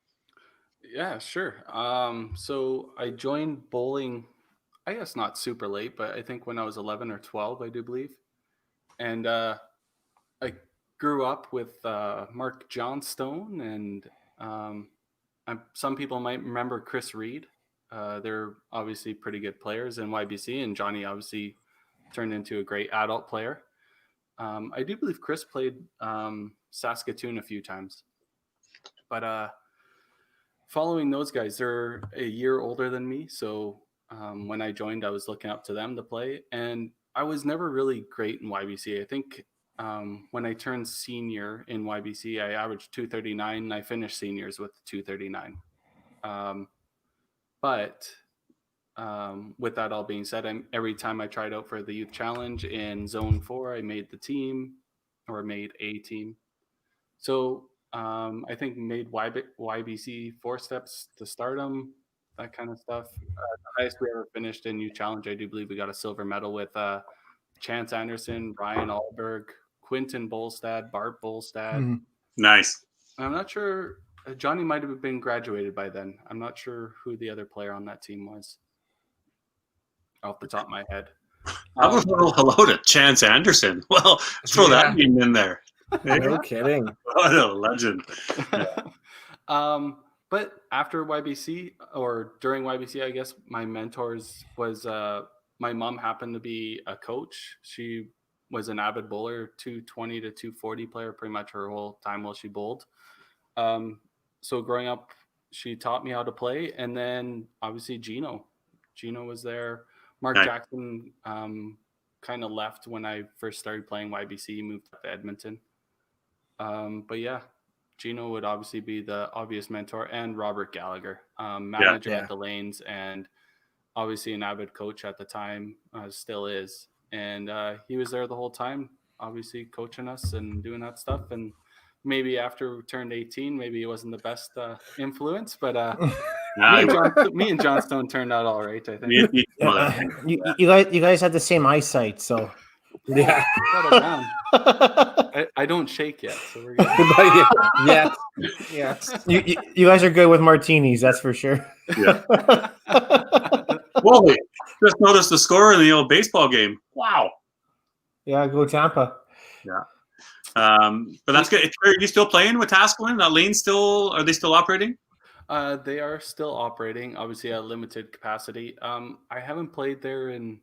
Speaker 1: Yeah, sure. So I joined bowling, I guess not super late, but I think when I was 11 or 12, I do believe. And I grew up with Mark Johnstone, and some people might remember Chris Reed. They're obviously pretty good players in YBC, and Johnny obviously turned into a great adult player. I do believe Chris played Saskatoon a few times. But following those guys, they're a year older than me. So when I joined, I was looking up to them to play. And I was never really great in YBC. I think when I turned senior in YBC, I averaged 239, and I finished seniors with 239. But with that all being said, every time I tried out for the youth challenge in zone 4, I made the team, or made a team. So I think made YBC 4 steps to stardom, that kind of stuff. The highest we ever finished in youth challenge, I do believe we got a silver medal with Chance Anderson, Ryan Alberg, Quinton Bolstad, Bart Bolstad.
Speaker 4: Mm-hmm.
Speaker 3: Nice.
Speaker 1: I'm not sure. Johnny might have been graduated by then. I'm not sure who the other player on that team was, off the top of my head.
Speaker 3: I was hello to Chance Anderson. Well, throw that name in there.
Speaker 2: No kidding.
Speaker 3: What a legend.
Speaker 1: But after YBC, or during YBC, I guess my mentors was my mom happened to be a coach. She was an avid bowler, 220 to 240 player pretty much her whole time while she bowled. So growing up, she taught me how to play. And then obviously Gino was there. Mark Jackson kind of left when I first started playing YBC, moved up to Edmonton. But yeah, Gino would obviously be the obvious mentor, and Robert Gallagher, manager at the Lanes, and obviously an avid coach at the time, still is. And he was there the whole time, obviously coaching us and doing that stuff. And maybe after we turned 18, maybe he wasn't the best influence, but me and Johnstone turned out all right, I think.
Speaker 4: You guys had the same eyesight, so
Speaker 2: yeah.
Speaker 1: I don't shake yet, so we're good.
Speaker 2: Yes.
Speaker 4: You guys are good with martinis, that's for sure.
Speaker 3: Yeah. Whoa! Just noticed the score in the old baseball game. Wow.
Speaker 4: Yeah, go Tampa.
Speaker 3: Yeah. But that's good. Are you still playing with Wetaskiwin? Are they still operating?
Speaker 1: They are still operating, obviously at limited capacity. I haven't played there in,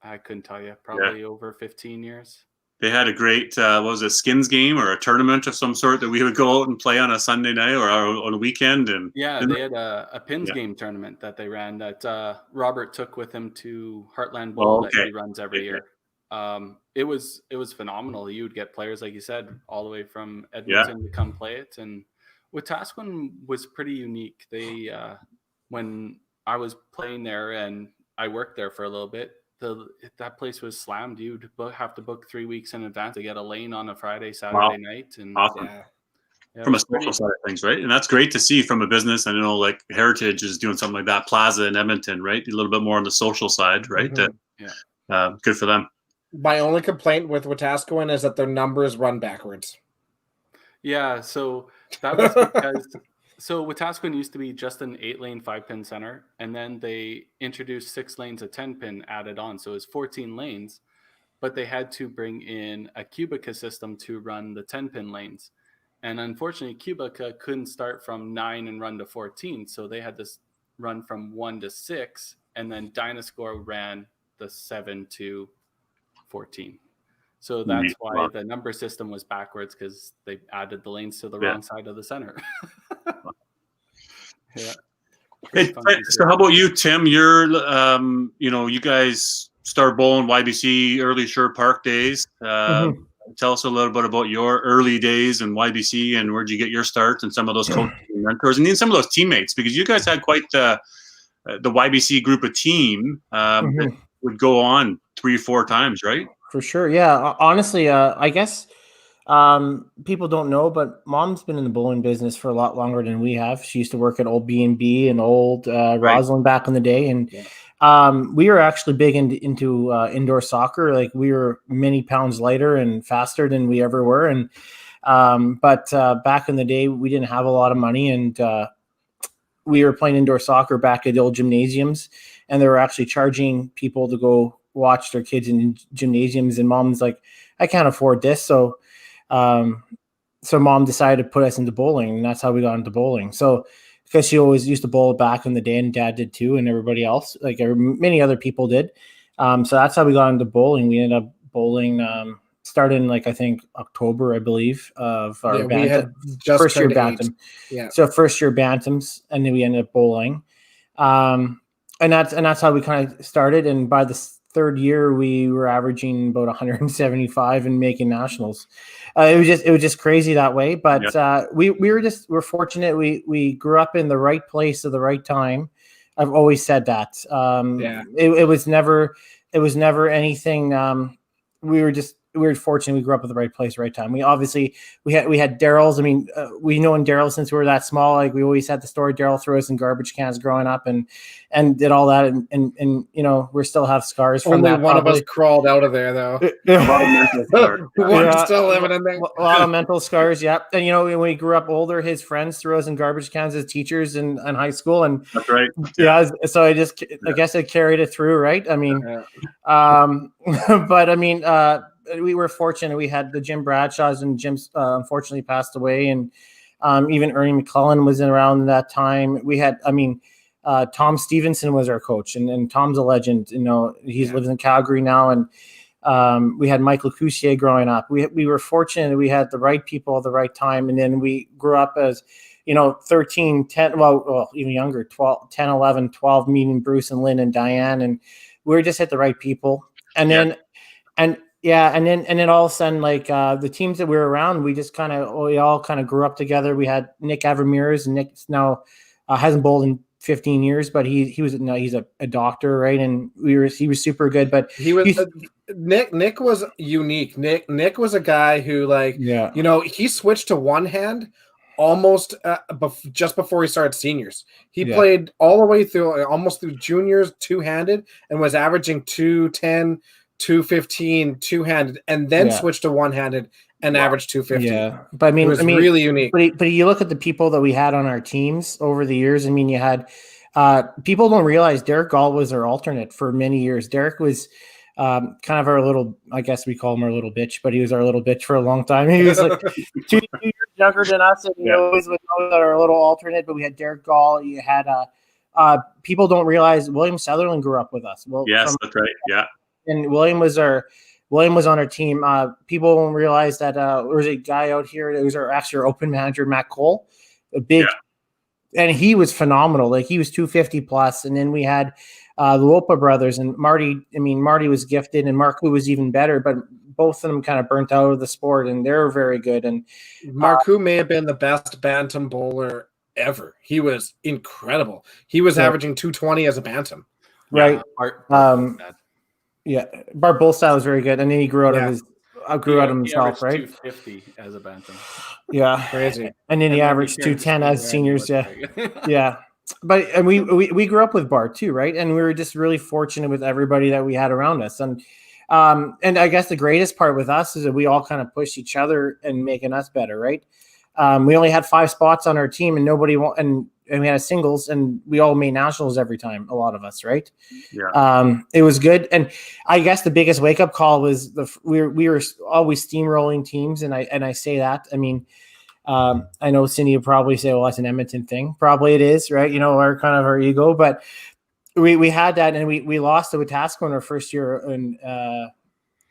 Speaker 1: I couldn't tell you, probably over 15 years.
Speaker 3: They had a great, skins game or a tournament of some sort that we would go out and play on a Sunday night or on a weekend. And
Speaker 1: they had a pins game tournament that they ran that Robert took with him to Heartland Bowl that he runs every year. It was phenomenal. You would get players, like you said, all the way from Edmonton to come play it. And Wetaskiwin was pretty unique. They when I was playing there and I worked there for a little bit, that place was slammed. You'd have to book 3 weeks in advance to get a lane on a Friday, Saturday night. And
Speaker 3: awesome. From a social side of things, right? And that's great to see from a business. I know like Heritage is doing something like that, Plaza in Edmonton, right? A little bit more on the social side, right?
Speaker 2: Mm-hmm.
Speaker 3: Good for them.
Speaker 2: My only complaint with Wetaskiwin is that their numbers run backwards.
Speaker 1: Yeah, so that was because Wetaskiwin used to be just an 8-lane 5-pin center, and then they introduced 6 lanes of 10-pin added on, so it was 14 lanes, but they had to bring in a Cubica system to run the 10-pin lanes. And unfortunately, Cubica couldn't start from 9 and run to 14, so they had to run from 1 to 6, and then Dynascore ran the 7 to 14. So that's why
Speaker 3: Wow.
Speaker 1: the number system was backwards, because they added the lanes to the
Speaker 3: Yeah.
Speaker 1: wrong side of the center. Yeah.
Speaker 3: Hey, so how about you, Tim? You're, you guys start bowling YBC early Sherwood Park days. Tell us a little bit about your early days in YBC and where'd you get your start, and some of those coaches and mentors, and even some of those teammates, because you guys had quite the YBC group of team that would go on 3 or 4 times, right?
Speaker 4: For sure. Yeah. Honestly, I guess people don't know, but Mom's been in the bowling business for a lot longer than we have. She used to work at old B&B and old Roslyn back in the day. And we were actually big into indoor soccer. Like, we were many pounds lighter and faster than we ever were. And but back in the day, we didn't have a lot of money, and we were playing indoor soccer back at the old gymnasiums, and they were actually charging people to go watch their kids in gymnasiums. And Mom's like, I can't afford this. So Mom decided to put us into bowling, and that's how we got into bowling. So, because she always used to bowl back in the day, and Dad did too, and everybody else, like many other people did. So that's how we got into bowling. We ended up bowling, started in, like, I think October, I believe, of our
Speaker 2: we had just
Speaker 4: first year
Speaker 2: turned 8.
Speaker 4: bantam.
Speaker 2: Yeah.
Speaker 4: So first year bantams, and then we ended up bowling. And that's how we kind of started. And by the third year, we were averaging about 175 and making nationals. It was just crazy that way. But we're fortunate. We grew up in the right place at the right time. I've always said that. It was never anything. We were fortunate. We grew up at the right place, right time. We had Daryl's. I mean, we know in Daryl since we were that small. Like, we always had the story Daryl threw us in garbage cans growing up, and did all that, and we still have scars from
Speaker 2: Only
Speaker 4: that.
Speaker 2: one of us crawled out of there, though. One's still living in there.
Speaker 4: A lot of mental scars. Yeah, and when we grew up older, his friends threw us in garbage cans as teachers in high school, and
Speaker 3: that's right.
Speaker 4: Yeah, so I guess I carried it through, right? I mean, but I mean, we were fortunate. We had the Jim Bradshaws, and Jim's unfortunately passed away, and even Ernie McClellan was around that time. We had, Tom Stevenson was our coach, and Tom's a legend. He's lives in Calgary now, and we had Michael Cousier growing up. We were fortunate that we had the right people at the right time, and then we grew up as 13, 10, well, even younger, 12, 10, 11, 12, meeting Bruce and Lynn and Diane, and we were just hit the right people. And then, and then all of a sudden, like, the teams that we were around, we all kind of grew up together. We had Nick Avramires, and Nick now hasn't bowled in 15 years, but he's a doctor, right? And he was super good, but
Speaker 2: Nick was unique. Nick was a guy who, he switched to one hand almost just before he started seniors. He played all the way through, almost through juniors, two-handed, and was averaging 210, 215, two-handed, and then switched to one-handed and averaged 250.
Speaker 4: Yeah, but it was
Speaker 2: really unique.
Speaker 4: But you look at the people that we had on our teams over the years. I mean, you had people don't realize Derek Gall was our alternate for many years. Derek was kind of our little, I guess we call him our little bitch, but he was our little bitch for a long time. He was like 2 years younger than us, and he always was our little alternate. But we had Derek Gall. You had people don't realize William Sutherland grew up with us. Well,
Speaker 3: yes, that's right. Yeah,
Speaker 4: and William was on our team. People don't realize that there was a guy out here that was our open manager, Matt Cole, a big, and he was phenomenal. Like, he was 250 plus. And then we had the Wopa brothers and Marty. I mean, Marty was gifted, and Marku was even better, but both of them kind of burnt out of the sport, and they're very good. And
Speaker 2: Marku may have been the best bantam bowler ever. He was incredible. He was averaging 220 as a bantam.
Speaker 4: Right. Bart Bullstyle was very good, and then he grew out of himself, right?
Speaker 1: 250 as a bantam.
Speaker 4: Yeah,
Speaker 2: crazy.
Speaker 4: And then he averaged 210 as seniors. Yeah. But we grew up with Bart too, right? And we were just really fortunate with everybody that we had around us, and I guess the greatest part with us is that we all kind of pushed each other and making us better, right? We only had 5 spots on our team, and and we had a singles, and we all made nationals every time, a lot of us, right?
Speaker 3: Yeah.
Speaker 4: It was good. And I guess the biggest wake-up call was we were always steamrolling teams, and I say that. I mean, I know Cindy would probably say, well, that's an Edmonton thing. Probably it is, right? Our kind of our ego, but we had that, and we lost to Wetaskiwin in our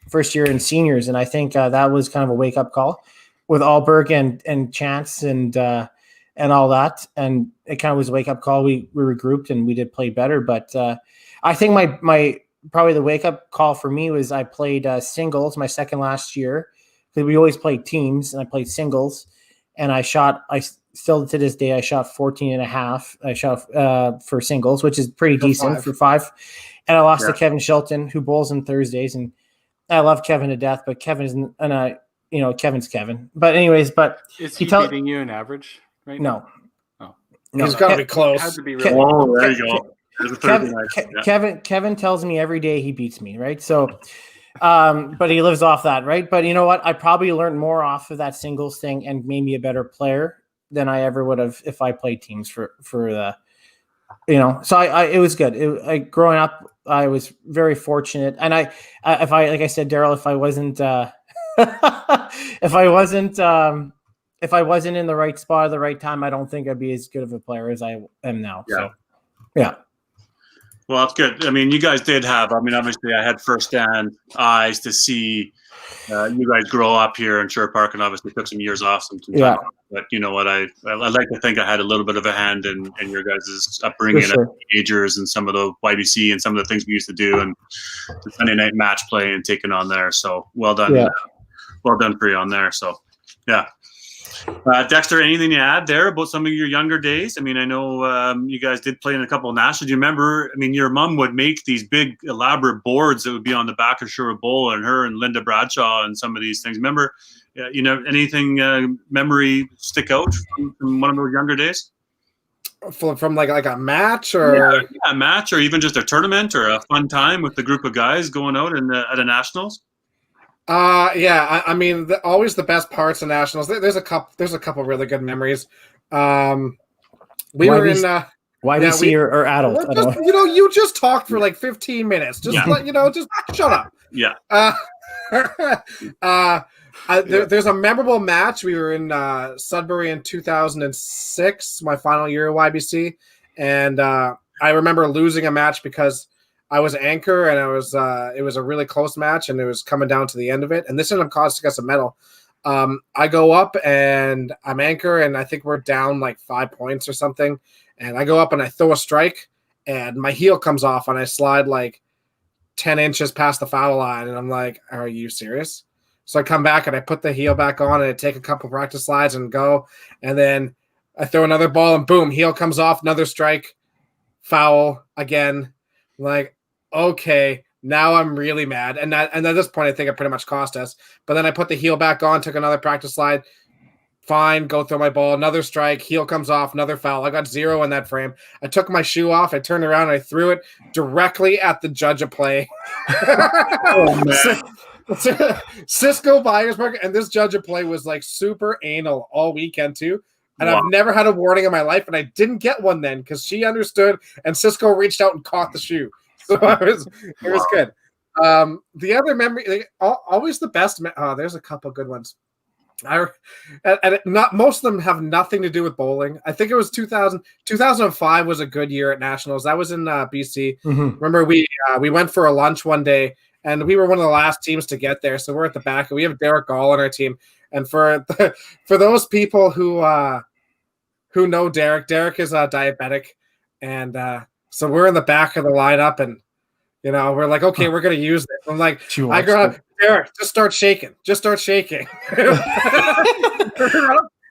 Speaker 4: first year in seniors, and I think that was kind of a wake up call with Alberg and Chance and all that, and it kind of was a wake up call. We regrouped and we did play better, but I think my probably the wake up call for me was I played singles my second last year, because we always played teams, and I played singles, and I still to this day, I shot 14 and a half. I shot for singles, which is pretty decent for 5. And I lost to Kevin Shelton, who bowls on Thursdays. And I love Kevin to death, but Kevin isn't, Kevin's Kevin. But anyways,
Speaker 1: is he beating you in average right now?
Speaker 4: No.
Speaker 2: He's got to be close.
Speaker 1: It has to be
Speaker 3: there you go.
Speaker 4: Kevin tells me every day he beats me, right? So, but he lives off that, right? But you know what? I probably learned more off of that singles thing and made me a better player than I ever would have if I played teams for the, So it was good. Growing up, I was very fortunate, and like I said, Daryl, if I wasn't if I wasn't in the right spot at the right time, I don't think I'd be as good of a player as I am now.
Speaker 3: Yeah.
Speaker 4: So, yeah.
Speaker 3: Well, that's good. I mean, you guys did have. I mean, obviously, I had firsthand eyes to see you guys grow up here in Sherwood Park, and obviously took some years off, some time off. But you know what? I like to think I had a little bit of a hand in your guys' upbringing as teenagers, and some of the YBC and some of the things we used to do, and the Sunday night match play and taking on there. So well done, well done for you on there. So yeah. Dexter, anything to add there about some of your younger days? I mean, I know you guys did play in a couple of nationals. Do you remember? I mean, your mom would make these big, elaborate boards that would be on the back of Sherwood Bowl, and her and Linda Bradshaw and some of these things. Remember, anything memory stick out from one of those younger days?
Speaker 2: From like a match or
Speaker 3: a match, or even just a tournament or a fun time with the group of guys going out at a nationals.
Speaker 2: I mean, always the best parts of nationals. There's a couple really good memories. We were in
Speaker 4: YBC or adult.
Speaker 2: You just talked for like 15 minutes. Just just shut up.
Speaker 3: Yeah.
Speaker 2: There's a memorable match. We were in Sudbury in 2006, my final year at YBC, and I remember losing a match because I was anchor, and it was a really close match, and it was coming down to the end of it. And this ended up costing us a medal. I go up, and I'm anchor, and I think we're down like 5 points or something. And I go up, and I throw a strike, and my heel comes off, and I slide like 10 inches past the foul line. And I'm like, are you serious? So I come back, and I put the heel back on, and I take a couple practice slides and go. And then I throw another ball, and boom, heel comes off, another strike, foul again. I'm like, okay, now I'm really mad. And at this point, I think it pretty much cost us. But then I put the heel back on, took another practice slide. Fine, go throw my ball. Another strike. Heel comes off. Another foul. I got 0 in that frame. I took my shoe off. I turned around. And I threw it directly at the judge of play.
Speaker 3: Oh, man.
Speaker 2: Cisco Byersburg. And this judge of play was like super anal all weekend too. And
Speaker 3: wow.
Speaker 2: I've never had a warning in my life. And I didn't get one then because she understood. And Cisco reached out and caught the shoe. So it was good. The other memory, always the best. There's a couple good ones. Not most of them have nothing to do with bowling. I think it was 2005 was a good year at nationals. That was in BC.
Speaker 4: Mm-hmm.
Speaker 2: Remember we went for a lunch one day, and we were one of the last teams to get there. So we're at the back, and we have Derek Gall on our team. And for those people who know Derek is diabetic, and so we're in the back of the lineup, and we're like, okay, we're gonna use this. I'm like, I go, Derek, just start shaking.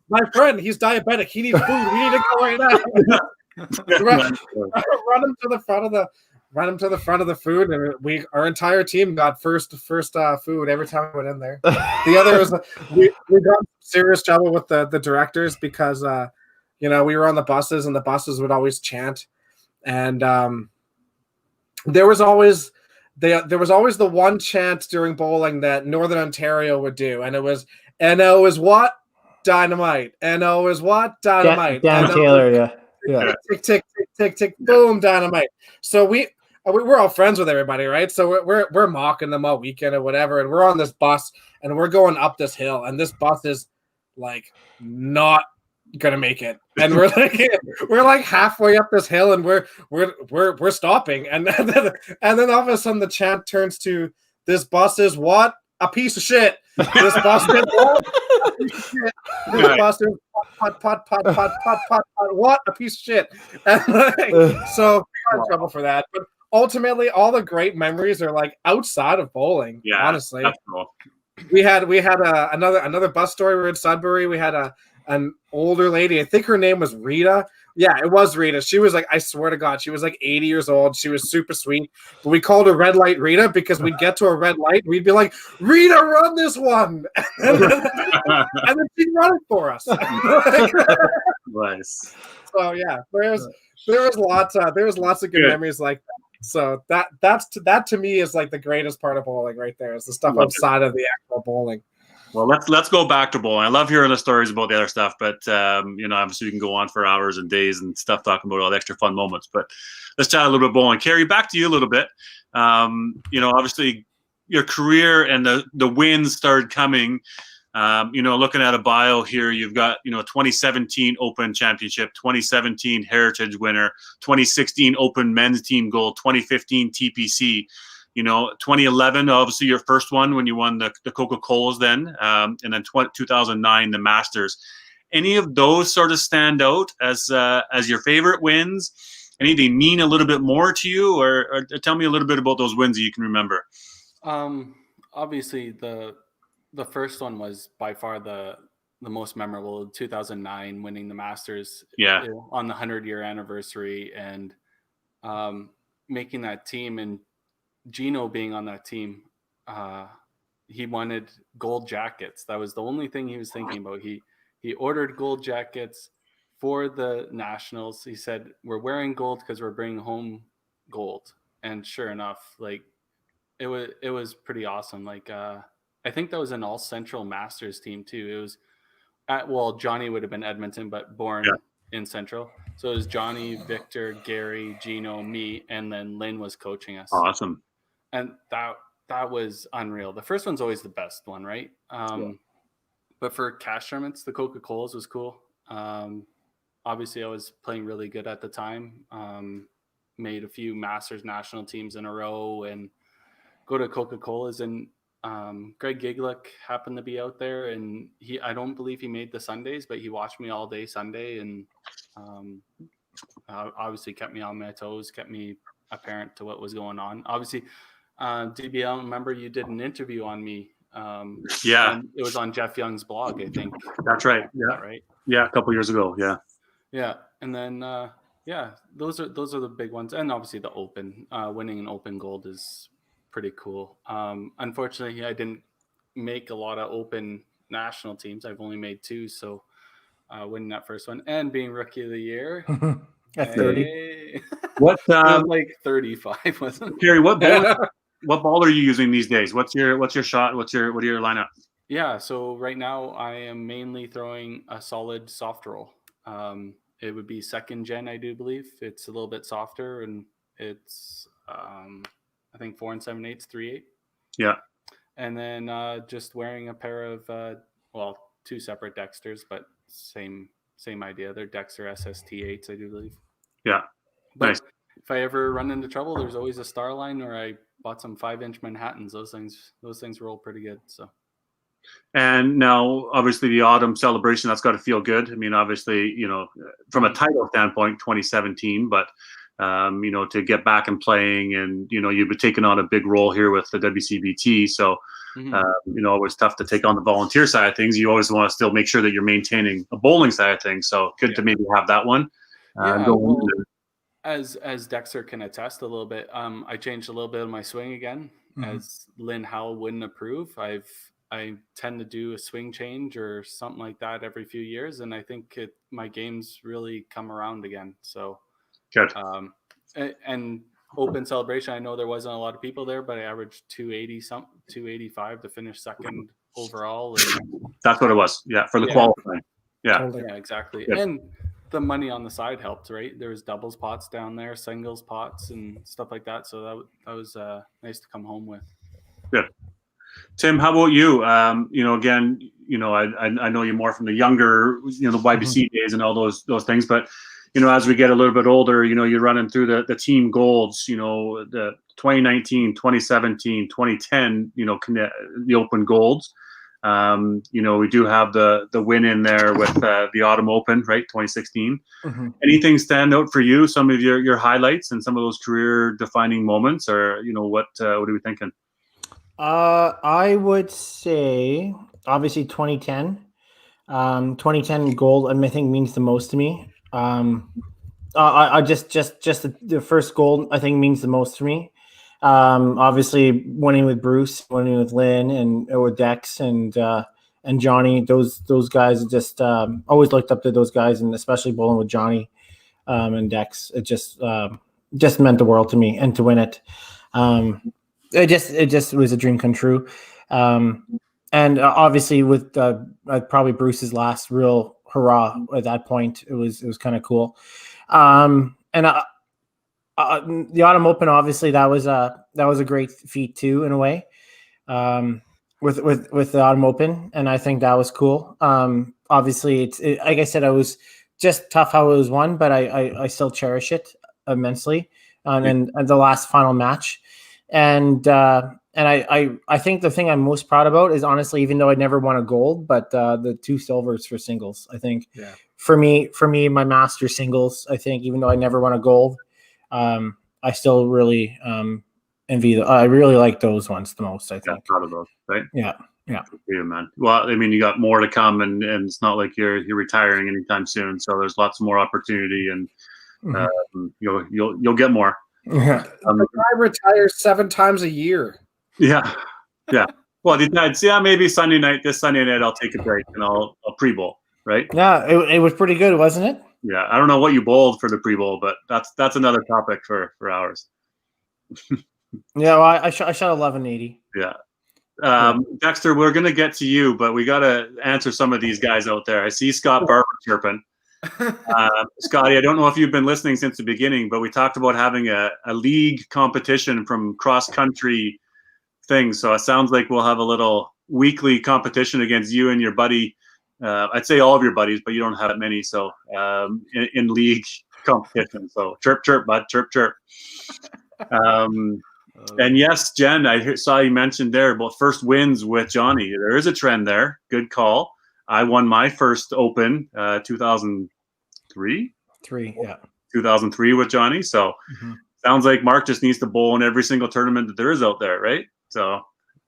Speaker 2: My friend, he's diabetic. He needs food. We need to go right now. run him to the front of the food, and our entire team got first food every time we went in there. The other was we got serious trouble with the directors because we were on the buses, and the buses would always chant, and there was always the one chant during bowling that Northern Ontario would do, and it was "NO is what? Dynamite. NO is what? Dynamite."
Speaker 4: Dan Taylor, yeah.
Speaker 2: Tick, tick, tick, tick, tick, boom, dynamite. So we're all friends with everybody, right? So we're mocking them all weekend or whatever, and we're on this bus, and we're going up this hill, and this bus is like not gonna make it, and we're like halfway up this hill, and we're stopping, and then all of a sudden the chant turns to, "This bus is what? A piece of shit. This bus is what? A piece of shit. This bus is pot, what? A piece of shit." And so we got in trouble for that, but ultimately all the great memories are like outside of bowling.
Speaker 3: Yeah,
Speaker 2: honestly,
Speaker 3: that's cool.
Speaker 2: we had another bus story. We were in Sudbury. We had an older lady. I think her name was Rita. Yeah, it was Rita. She was like, I swear to God, she was like 80 years old. She was super sweet. But we called her Red Light Rita because we'd get to a red light. We'd be like, "Rita, run this one." And then she'd run it for us.
Speaker 3: Nice.
Speaker 2: So yeah, there was lots of good memories like that. So that to me is like the greatest part of bowling right there, is the stuff outside of the actual bowling.
Speaker 3: Well, let's go back to bowling. I love hearing the stories about the other stuff, but obviously we can go on for hours and days and stuff talking about all the extra fun moments. But let's chat a little bit bowling. Carrie, back to you a little bit. Obviously your career and the wins started coming. Looking at a bio here, you've got 2017 Open Championship, 2017 Heritage winner, 2016 Open Men's Team Gold, 2015 TPC. 2011, obviously your first one when you won the Coca-Colas then, and then 2009, the Masters. Any of those sort of stand out as your favorite wins? Any they mean a little bit more to you, or tell me a little bit about those wins that you can remember?
Speaker 1: Obviously the first one was by far the most memorable. 2009, winning the Masters, on the 100-year anniversary, and making that team, and Gino being on that team. He wanted gold jackets. That was the only thing he was thinking about. He ordered gold jackets for the Nationals. He said, "We're wearing gold because we're bringing home gold." And sure enough, like it was pretty awesome. Like I think that was an all Central Masters team too. It was Johnny would have been Edmonton, but born in Central. So it was Johnny, Victor, Gary, Gino, me, and then Lynn was coaching us.
Speaker 3: Awesome.
Speaker 1: And that was unreal. The first one's always the best one, right? But for cash tournaments, the Coca-Colas was cool. Obviously, I was playing really good at the time. Made a few Masters national teams in a row, and go to Coca-Colas. And Greg Giglick happened to be out there, and I don't believe he made the Sundays, but he watched me all day Sunday, and obviously kept me on my toes, kept me apparent to what was going on. Obviously, DBL, remember you did an interview on me. It was on Jeff Young's blog, I think.
Speaker 3: That's right. Yeah.
Speaker 1: Right.
Speaker 3: Yeah, a couple years ago. Yeah.
Speaker 1: Yeah, and then those are the big ones, and obviously the Open, winning an Open Gold is pretty cool. Unfortunately, I didn't make a lot of Open national teams. I've only made 2, so winning that first one and being Rookie of the Year.
Speaker 4: At 30.
Speaker 3: What
Speaker 1: like 35, wasn't it?
Speaker 3: Carrie, what ball are you using these days? What's your shot? What are your lineup?
Speaker 1: Yeah, so right now I am mainly throwing a solid soft roll. It would be second gen, I do believe. It's a little bit softer, and it's I think 4 7/8, 3/8.
Speaker 3: Yeah.
Speaker 1: And then just wearing a pair of 2 separate Dexters, but same idea. They're Dexter SST8s, I do believe.
Speaker 3: Yeah.
Speaker 1: But
Speaker 3: nice.
Speaker 1: If I ever run into trouble, there's always a Starline, or I bought some 5-inch Manhattans. Those things roll pretty good. So.
Speaker 3: And now, obviously, the autumn celebration, that's got to feel good. I mean, obviously, from a title standpoint, 2017, but, to get back and playing, and, you've been taking on a big role here with the WCBT. So, always tough to take on the volunteer side of things. You always want to still make sure that you're maintaining a bowling side of things. So good to maybe have that one.
Speaker 1: As Dexter can attest a little bit, I changed a little bit of my swing again, as Lynn Howell wouldn't approve. I tend to do a swing change or something like that every few years, and I think my game's really come around again. So
Speaker 3: good.
Speaker 1: And Open celebration, I know there wasn't a lot of people there, but I averaged 285 to finish second overall. And
Speaker 3: that's what it was. Yeah, for the qualifying. Yeah.
Speaker 1: Yeah, exactly. Good. And the money on the side helped, right? There was doubles pots down there, singles pots, and stuff like that. So that was nice to come home with.
Speaker 3: Good. Tim, how about you? Again, I know you more from the younger, the YBC days and all those things, but as we get a little bit older, you're running through the team goals, the 2019, 2017, 2010, the open golds. We do have the win in there with the Autumn Open, right? 2016.
Speaker 4: Mm-hmm.
Speaker 3: Anything stand out for you? Some of your highlights and some of those career defining moments, or what are we thinking?
Speaker 4: I would say obviously 2010. 2010 gold, I think, means the most to me. I just the first gold, I think, means the most to me. Obviously winning with Bruce, winning with Lynn, and with Dex and Johnny, those guys just always looked up to those guys, and especially bowling with Johnny and Dex. It just meant the world to me, and to win it, it just was a dream come true. And obviously with probably Bruce's last real hurrah at that point, it was kind of cool. And the Autumn Open, obviously that was a great feat too, in a way, with the Autumn Open, and I think that was cool. Obviously it's like I said, I was just tough how it was won, but I still cherish it immensely. And the last final match, and I think the thing I'm most proud about is, honestly, even though I never won a gold, but the 2 silvers for singles. I think for me, my master singles, I think, even though I never won a gold, I still really envy. I really like those ones the most, I think.
Speaker 3: Proud of those, right?
Speaker 4: Yeah,
Speaker 3: man. Well, I mean, you got more to come, and it's not like you're retiring anytime soon. So there's lots more opportunity, and you'll get more.
Speaker 2: Yeah, I retire 7 times a year.
Speaker 3: Yeah. Well, maybe Sunday night. This Sunday night, I'll take a break and I'll pre-bowl, right?
Speaker 4: Yeah, it was pretty good, wasn't it?
Speaker 3: Yeah, I don't know what you bowled for the pre-bowl, but that's another topic for hours.
Speaker 4: Yeah, well, I shot 1180.
Speaker 3: Yeah. Dexter, we're gonna get to you, but we gotta answer some of these guys out there. I see Scott Barber chirping. Scotty, I don't know if you've been listening since the beginning, but we talked about having a league competition from cross-country things. So it sounds like we'll have a little weekly competition against you and your buddy. I'd say all of your buddies, but you don't have that many. So in league competition. So chirp, chirp, bud, chirp, chirp. And yes, Jen, I saw you mentioned there about first wins with Johnny. There is a trend there. Good call. I won my first Open 2003. 2003 with Johnny. So sounds like Mark just needs to bowl in every single tournament that there is out there, right? So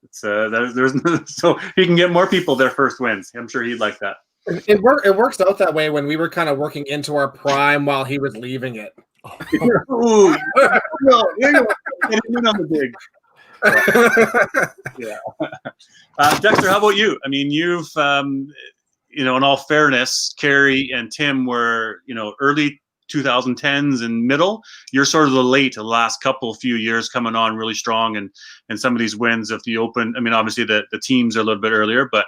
Speaker 3: it's there's so he can get more people their first wins. I'm sure he'd like that.
Speaker 2: It works out that way when we were kind of working into our prime while he was leaving it.
Speaker 3: Ooh, no, on the dig. Yeah. Dexter, how about you? I mean, you've in all fairness, Carrie and Tim were early 2010s and middle. You're sort of the last few years coming on really strong, and some of these wins of the Open. I mean, obviously the teams are a little bit earlier, but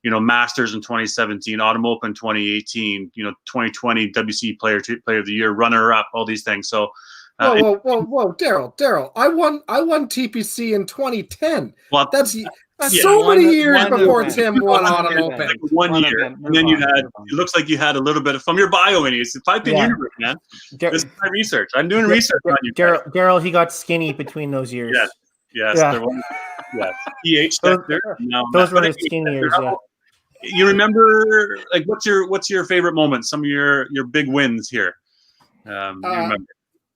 Speaker 3: Masters in 2017, Autumn Open 2018, 2020 WC Player of the Year, runner up, all these things. So
Speaker 2: whoa, Daryl! I won TPC in 2010.
Speaker 3: Well,
Speaker 2: that's so many years before Tim won Autumn Open.
Speaker 3: Like 1 year, and then you had. It looks like you had a little bit of from your bio, and it's 5-pin universe, man. This is my research. I'm doing research on you.
Speaker 4: Daryl, he got skinny between those years.
Speaker 3: Yes. There was, PH Dexter.
Speaker 4: Those were his skinny years. Yeah.
Speaker 3: You remember, like, what's your favorite moments? Some of your big wins here. You remember?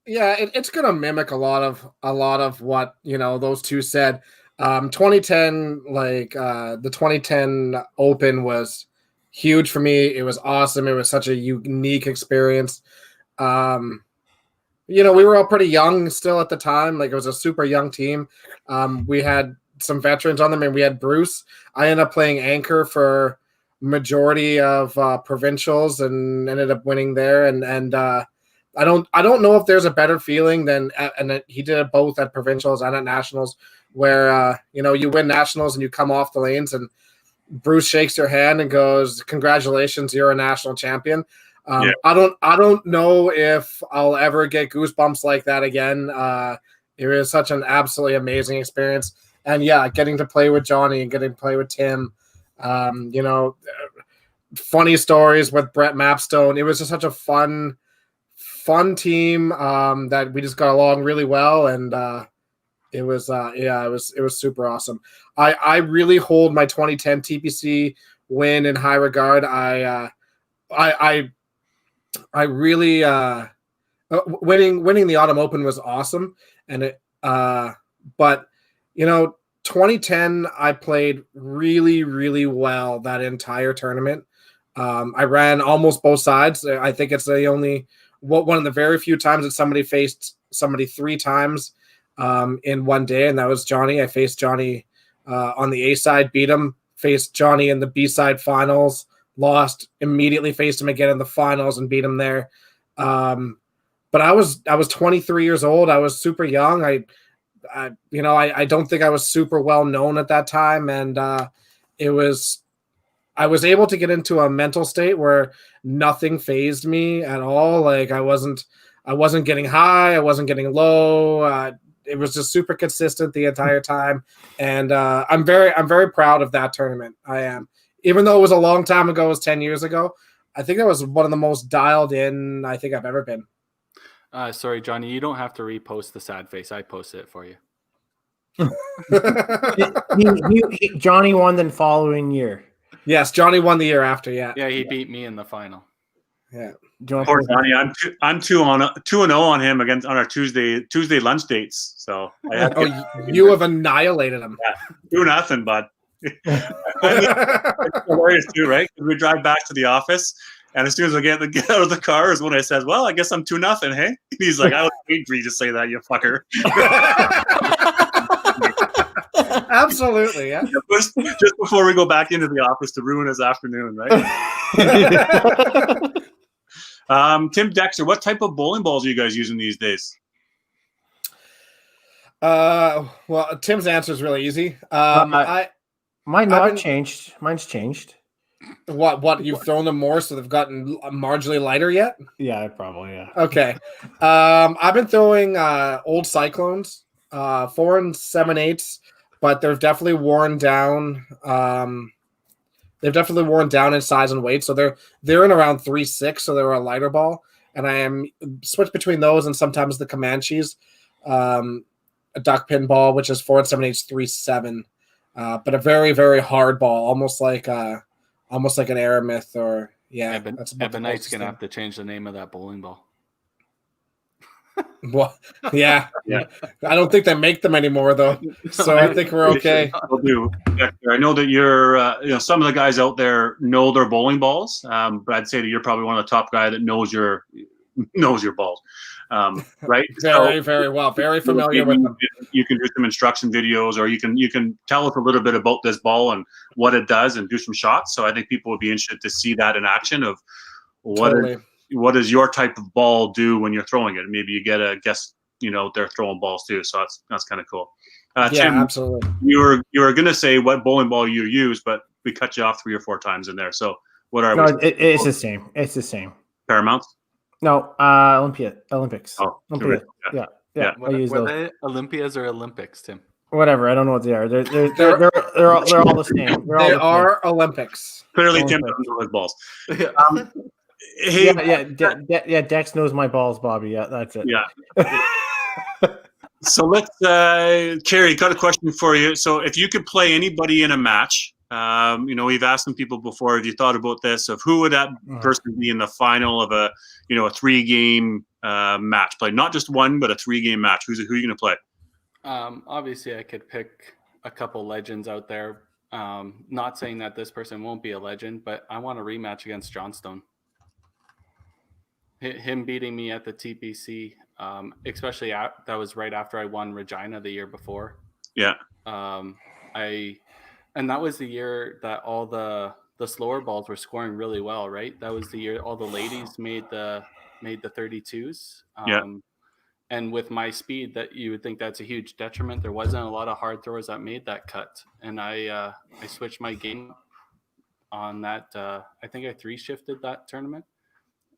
Speaker 2: Yeah, it's gonna mimic a lot of what those two said. 2010, the 2010 Open was huge for me. It was awesome. It was such a unique experience. We were all pretty young still at the time. Like, it was a super young team. We had some veterans on them, and we had Bruce. I ended up playing anchor for majority of provincials and ended up winning there. And I don't know if there's a better feeling than, and he did it both at provincials and at nationals, where you win nationals and you come off the lanes and Bruce shakes your hand and goes, "Congratulations, you're a national champion." I don't know if I'll ever get goosebumps like that again. It was such an absolutely amazing experience. And getting to play with Johnny and getting to play with Tim, You know, funny stories with Brett Mapstone. It was just such a fun team that we just got along really well, and it was it was super awesome. I really hold my 2010 TPC win in high regard. I really winning the Autumn Open was awesome, and it but you know, 2010 I played really, really well that entire tournament. I ran almost both sides. I think it's the only one of the very few times that somebody faced somebody 3 times in one day, and that was Johnny. I faced Johnny on the A side, beat him. Faced Johnny in the B side finals, lost. Immediately faced him again in the finals and beat him there. But I was 23 years old. I was super young. I don't think I was super well known at that time, and I was able to get into a mental state where nothing fazed me at all. Like I wasn't getting high, I wasn't getting low. It was just super consistent the entire time, and I'm very proud of that tournament. I am, even though it was a long time ago, it was 10 years ago. I think that was one of the most dialed in I think I've ever been.
Speaker 1: Sorry, Johnny, you don't have to repost the sad face. I posted it for you.
Speaker 4: Johnny won the following year.
Speaker 2: Yes, Johnny won the year after. Yeah,
Speaker 1: yeah, he beat me in the final.
Speaker 2: Yeah,
Speaker 3: poor Johnny. I'm 2-0 on him against on our Tuesday lunch dates. So
Speaker 2: you have annihilated him.
Speaker 3: Yeah, 2-0, bud. It's hilarious too, right? We drive back to the office, and as soon as I get out of the car is when I says, "Well, I guess I'm 2-0, hey?" He's like, "I was waiting for you to say that, you fucker."
Speaker 2: Absolutely, yeah.
Speaker 3: Just before we go back into the office to ruin his afternoon, right? Tim Dexter, what type of bowling balls are you guys using these days?
Speaker 2: Well, Tim's answer is really easy.
Speaker 4: Changed. Mine's changed.
Speaker 2: What you've thrown them more, so they've gotten marginally lighter yet?
Speaker 4: Yeah, probably. Yeah.
Speaker 2: Okay. I've been throwing old Cyclones, 4 7/8, but they've definitely worn down. They've definitely worn down in size and weight, so they're in around 3.6, so they're a lighter ball. And I am switched between those and sometimes the Comanches, a duck pin ball, which is 4 7/8, 3.7, but a very, very hard ball, almost like an Aramith or
Speaker 1: Ebonite's gonna have to change the name of that bowling ball.
Speaker 2: Well, yeah. I don't think they make them anymore though, so I think we're okay.
Speaker 3: We'll do. I know that you're, some of the guys out there know their bowling balls, but I'd say that you're probably one of the top guys that knows your balls, right?
Speaker 2: Very well, very familiar with them.
Speaker 3: You can do some instruction videos, or you can tell us a little bit about this ball and what it does, and do some shots. So I think people would be interested to see that in action of what does your type of ball do when you're throwing it? Maybe you get a guess, they're throwing balls too. So that's kind of cool. Tim,
Speaker 2: absolutely.
Speaker 3: You were going to say what bowling ball you use, but we cut you off 3 or 4 times in there. So what are we?
Speaker 4: It's the same. It's the same.
Speaker 3: Paramounts?
Speaker 4: No, Olympics.
Speaker 3: Oh,
Speaker 4: Olympia. Yeah.
Speaker 1: Were they Olympias or Olympics, Tim?
Speaker 4: Whatever. I don't know what they are. They're all the same.
Speaker 2: They are Olympics.
Speaker 3: Clearly, Tim doesn't know his balls.
Speaker 4: Hey, Dex knows my balls, Bobby. Yeah, that's it.
Speaker 3: Yeah. So let's, Carrie, got a question for you. So if you could play anybody in a match, we've asked some people before, have you thought about this, of who would that person be in the final of a 3-game match play? Not just one, but a 3-game match. Who are you going to play?
Speaker 1: Obviously, I could pick a couple legends out there. Not saying that this person won't be a legend, but I want a rematch against Johnstone. Him beating me at the TPC, especially that was right after I won Regina the year before.
Speaker 3: Yeah.
Speaker 1: And that was the year that all the slower balls were scoring really well, right? That was the year all the ladies made the 32s. And with my speed, that you would think that's a huge detriment. There wasn't a lot of hard throwers that made that cut, and I switched my game on that. I think I 3-shifted that tournament.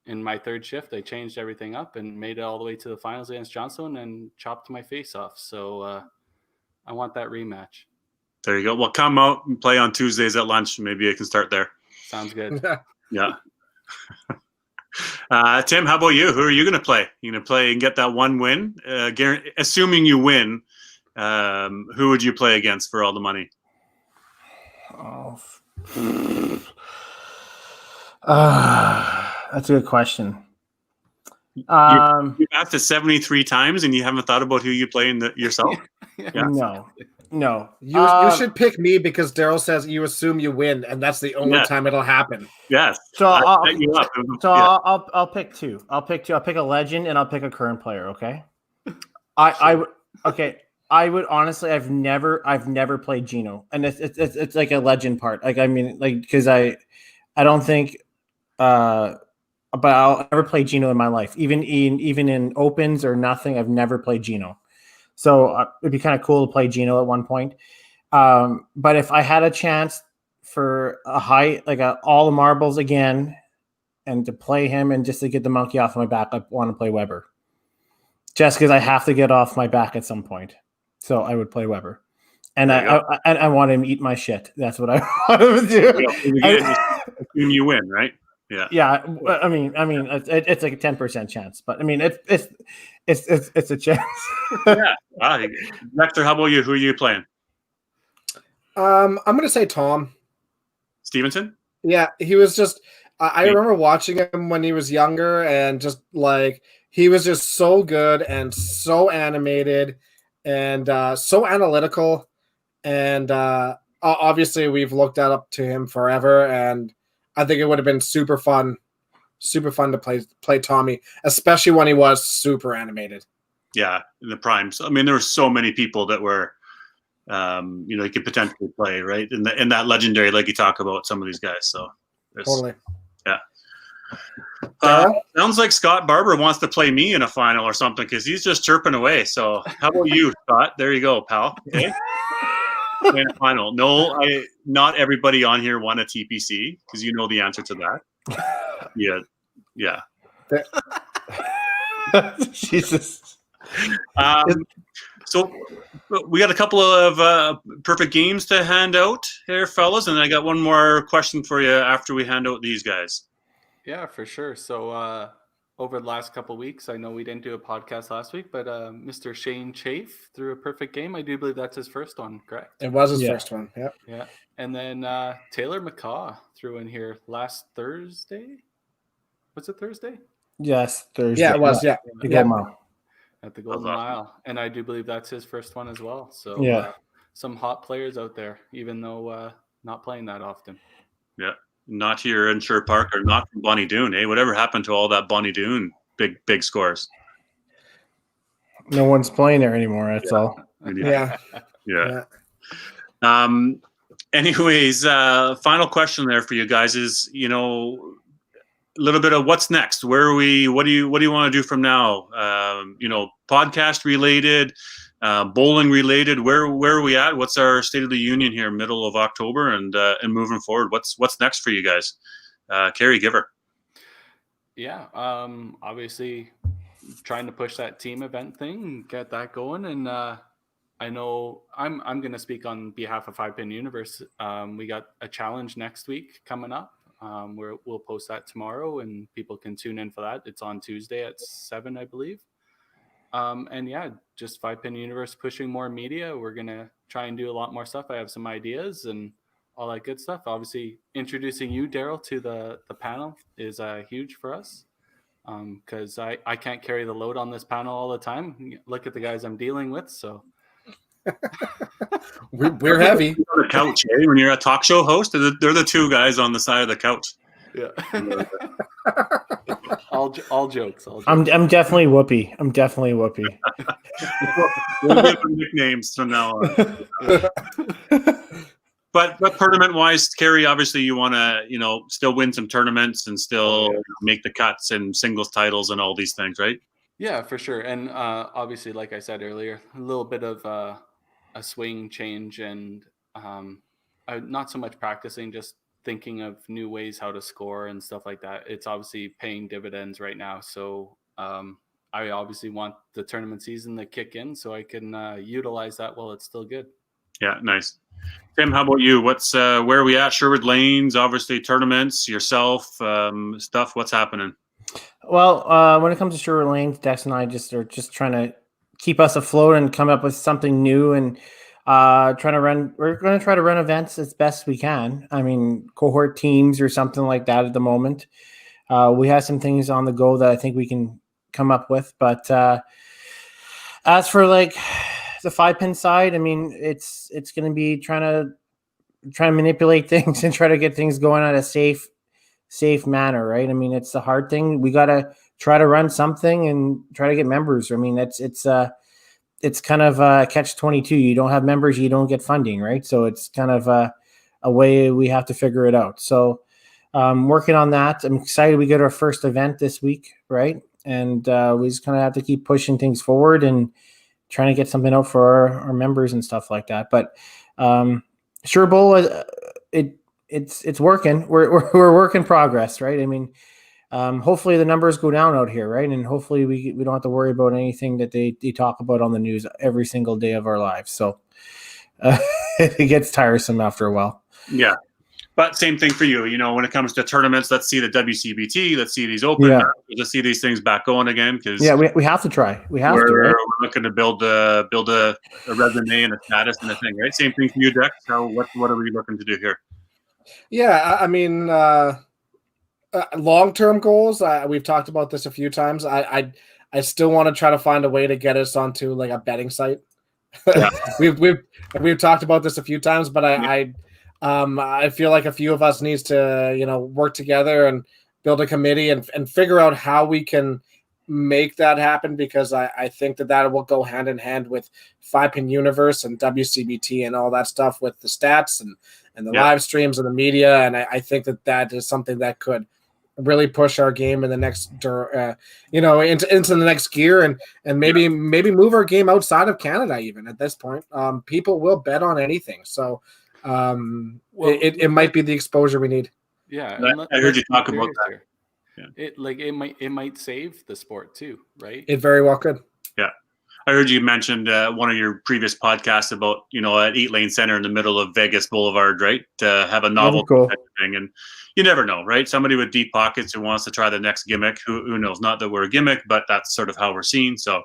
Speaker 1: In my 3rd shift, I changed everything up and made it all the way to the finals against Johnstone and chopped my face off. So I want that rematch.
Speaker 3: There you go. Well, come out and play on Tuesdays at lunch. Maybe I can start there.
Speaker 1: Sounds good.
Speaker 3: Yeah. Tim, how about you? Who are you going to play? You going to play and get that one win? Assuming you win, who would you play against for all the money?
Speaker 4: Oh, that's a good question.
Speaker 3: You've asked it 73 times and you haven't thought about who you play yourself? Yeah.
Speaker 4: No.
Speaker 2: You should pick me because Daryl says you assume you win, and that's the only time it'll happen.
Speaker 3: Yes.
Speaker 4: So
Speaker 3: I'll set you up.
Speaker 4: I'll pick two. I'll pick a legend and I'll pick a current player. Okay. I would honestly, I've never played Gino, and it's like a legend part. Like, I mean, like, because I don't think, but I'll never play Gino in my life, even in opens or nothing. I've never played Gino, so it'd be kind of cool to play Gino at one point. But if I had a chance for all the marbles again, and to play him and just to get the monkey off my back, I want to play Weber, just because I have to get off my back at some point. So I would play Weber, and I want him to eat my shit. That's what I want him to do.
Speaker 3: Assume you win, right? Yeah.
Speaker 4: Yeah. I mean, it's like a 10% chance, but I mean, it's a chance.
Speaker 3: Yeah. Nectar, how about you? Who are you playing?
Speaker 2: I'm gonna say Tom
Speaker 3: Stevenson.
Speaker 2: Yeah, he was just. I remember watching him when he was younger, and just like he was just so good and so animated. And so analytical, and obviously we've looked up to him forever, and I think it would have been super fun to play Tommy, especially when he was super animated.
Speaker 3: Yeah, in the primes. I mean, there were so many people that were, you could potentially play, right? In that legendary, like you talk about some of these guys. So
Speaker 2: totally.
Speaker 3: Yeah. Sounds like Scott Barber wants to play me in a final or something because he's just chirping away. So how about you, Scott? There you go, pal. Okay. In a final. No, not everybody on here won a TPC because you know the answer to that. Yeah.
Speaker 4: Jesus.
Speaker 3: So we got a couple of perfect games to hand out here, fellas, and I got one more question for you after we hand out these guys.
Speaker 1: Yeah, for sure. So over the last couple of weeks, I know we didn't do a podcast last week, but Mr. Shane Chafe threw a perfect game. I do believe that's his first one, correct?
Speaker 2: It was his first one. Yep.
Speaker 1: Yeah. And then Taylor McCaw threw in here last Thursday. Was it Thursday?
Speaker 4: Yes, Thursday.
Speaker 2: Yeah, it was. Yeah.
Speaker 4: The Golden Mile.
Speaker 1: At the Golden Mile. And I do believe that's his first one as well. So some hot players out there, even though not playing that often.
Speaker 3: Yeah. Not here in Sher Park or not from Bonnie Doon, eh? Whatever happened to all that Bonnie Doon big scores?
Speaker 4: No one's playing there anymore. That's all.
Speaker 2: Yeah.
Speaker 3: Anyways, final question there for you guys is, a little bit of what's next. Where are we? What do you want to do from now? Podcast related, bowling related. Where are we at? What's our state of the union here, middle of October, and moving forward? What's next for you guys? Carrie, give her.
Speaker 1: Yeah, obviously trying to push that team event thing, get that going, and I know I'm going to speak on behalf of 5 Pin Universe. We got a challenge next week coming up. We'll post that tomorrow, and people can tune in for that. It's on Tuesday at 7, I believe. And yeah, just 5 Pin Universe pushing more media. We're going to try and do a lot more stuff. I have some ideas and all that good stuff. Obviously, introducing you, Daryl, to the panel is huge for us because I can't carry the load on this panel all the time. Look at the guys I'm dealing with. So
Speaker 2: we're heavy.
Speaker 3: On the couch, eh? When you're a talk show host, they're the two guys on the side of the couch.
Speaker 1: Yeah. all jokes.
Speaker 4: I'm definitely Whoopi.
Speaker 3: We'll give them nicknames from now on. But tournament wise, Carrie, obviously you want to still win some tournaments and still make the cuts and singles titles and all these things, right?
Speaker 1: Yeah, for sure. And obviously, like I said earlier, a little bit of a swing change and not so much practicing, just thinking of new ways how to score and stuff like that. It's obviously paying dividends right now. So I obviously want the tournament season to kick in so I can utilize that while it's still good.
Speaker 3: Yeah, nice. Tim, how about you? What's where are we at? Sherwood Lanes, obviously tournaments, yourself, stuff. What's happening?
Speaker 4: Well, when it comes to Sherwood Lanes, Dex and I are just trying to keep us afloat and come up with something new and we're going to try to run events as best we can. I mean, cohort teams or something like that at the moment. We have some things on the go that I think we can come up with, but as for like the 5-pin side, I mean, it's going to be trying to manipulate things and try to get things going at a safe manner, right? I mean, it's the hard thing. We got to try to run something and try to get members. I mean, it's kind of a catch-22. You don't have members, you don't get funding, right? So it's kind of a way we have to figure it out. So working on that. I'm excited we get our first event this week, right? And we just kind of have to keep pushing things forward and trying to get something out for our members and stuff like that. But Sure Bowl, it's working. We're work in progress, right? I mean, hopefully the numbers go down out here, right? And hopefully we don't have to worry about anything that they talk about on the news every single day of our lives. So it gets tiresome after a while.
Speaker 3: Yeah. But same thing for you, when it comes to tournaments, let's see the WCBT, let's see these open, let's see these things back going again. Because
Speaker 4: we have to try. Right?
Speaker 3: We're looking to build a resume and a status and a thing, right? Same thing for you, Dex. So what are we looking to do here?
Speaker 2: Yeah, I mean, long-term goals. We've talked about this a few times. I still want to try to find a way to get us onto like a betting site. Yeah. we've talked about this a few times, but I feel like a few of us needs to, work together and build a committee and figure out how we can make that happen, because I think that will go hand in hand with 5-Pin Universe and WCBT and all that stuff with the stats and the live streams and the media. And I think that is something that could really push our game in the next, into the next gear and maybe move our game outside of Canada. Even at this point, people will bet on anything. So, it might be the exposure we need.
Speaker 1: Yeah,
Speaker 3: I heard you talk about that.
Speaker 1: Yeah. It might save the sport too, right?
Speaker 2: It very well could.
Speaker 3: Yeah, I heard you mentioned one of your previous podcasts about at 8 Lane Center in the middle of Vegas Boulevard, right? To have a novel
Speaker 2: cool
Speaker 3: thing, and you never know, right? Somebody with deep pockets who wants to try the next gimmick. Who knows? Not that we're a gimmick, but that's sort of how we're seen. So,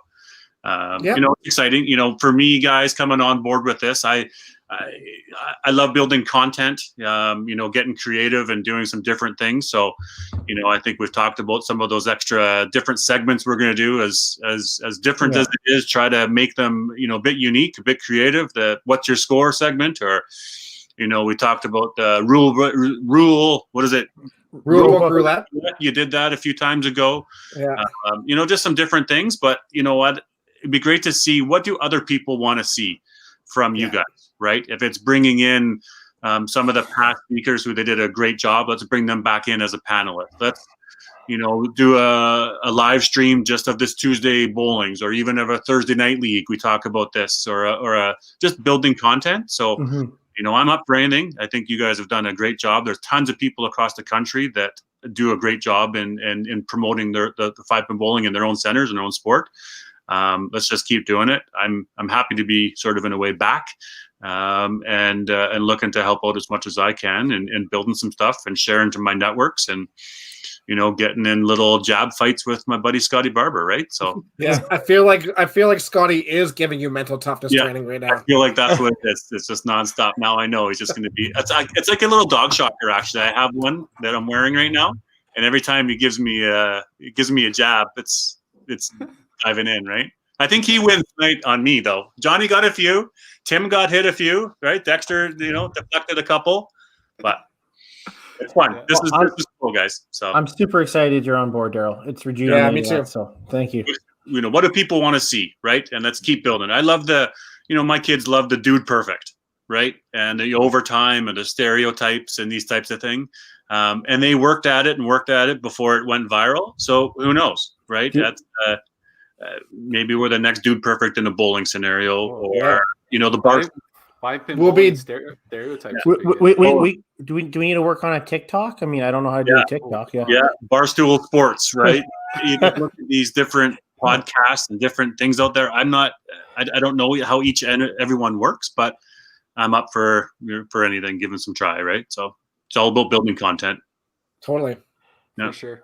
Speaker 3: it's exciting. For me, guys, coming on board with this, I love building content, getting creative and doing some different things. So, I think we've talked about some of those extra different segments we're going to do as different as it is, try to make them, a bit unique, a bit creative. The What's Your Score segment, or, we talked about the rule. What is it?
Speaker 2: Rulebook roulette.
Speaker 3: You did that a few times ago.
Speaker 2: Yeah.
Speaker 3: Just some different things, but you know what? It'd be great to see what do other people want to see from you guys, right? If it's bringing in some of the past speakers who they did a great job, let's bring them back in as a panelist. Let's, do a live stream just of this Tuesday bowlings, or even of a Thursday night league. We talk about this, or just building content. So, I'm up for anything. I think you guys have done a great job. There's tons of people across the country that do a great job in promoting the 5-pin bowling in their own centers and their own sport. Let's just keep doing it. I'm happy to be sort of in a way back, and looking to help out as much as I can and building some stuff and sharing to my networks and, getting in little jab fights with my buddy Scotty Barber. Right. So
Speaker 2: yeah, I feel like Scotty is giving you mental toughness training right now.
Speaker 3: I feel like that's what it is. It's just nonstop. Now I know he's just going to be, it's like a little dog shocker. Actually, I have one that I'm wearing right now. And every time he gives me a jab, it's diving in, right? I think he wins tonight on me, though. Johnny got a few. Tim got hit a few, right? Dexter, deflected a couple. But it's fun. This is cool, guys. So
Speaker 4: I'm super excited you're on board, Daryl. It's rejuvenating.
Speaker 2: Yeah, me too.
Speaker 4: So thank you.
Speaker 3: What do people want to see, right? And let's keep building. I love my kids love the dude perfect, right? And the overtime and the stereotypes and these types of things. And they worked at it before it went viral. So who knows, right?
Speaker 4: Yeah.
Speaker 3: That's maybe we're the next dude perfect in a bowling scenario, or the bar.
Speaker 1: 5-pin
Speaker 2: will be
Speaker 1: stereotypes.
Speaker 4: Do we need to work on a TikTok? I mean, I don't know how to do a TikTok. Yeah.
Speaker 3: Barstool Sports, right? You can look at these different podcasts and different things out there. I don't know how each and everyone works, but I'm up for anything, give them some try, right? So it's all about building content.
Speaker 2: Totally.
Speaker 3: Yeah.
Speaker 1: For sure.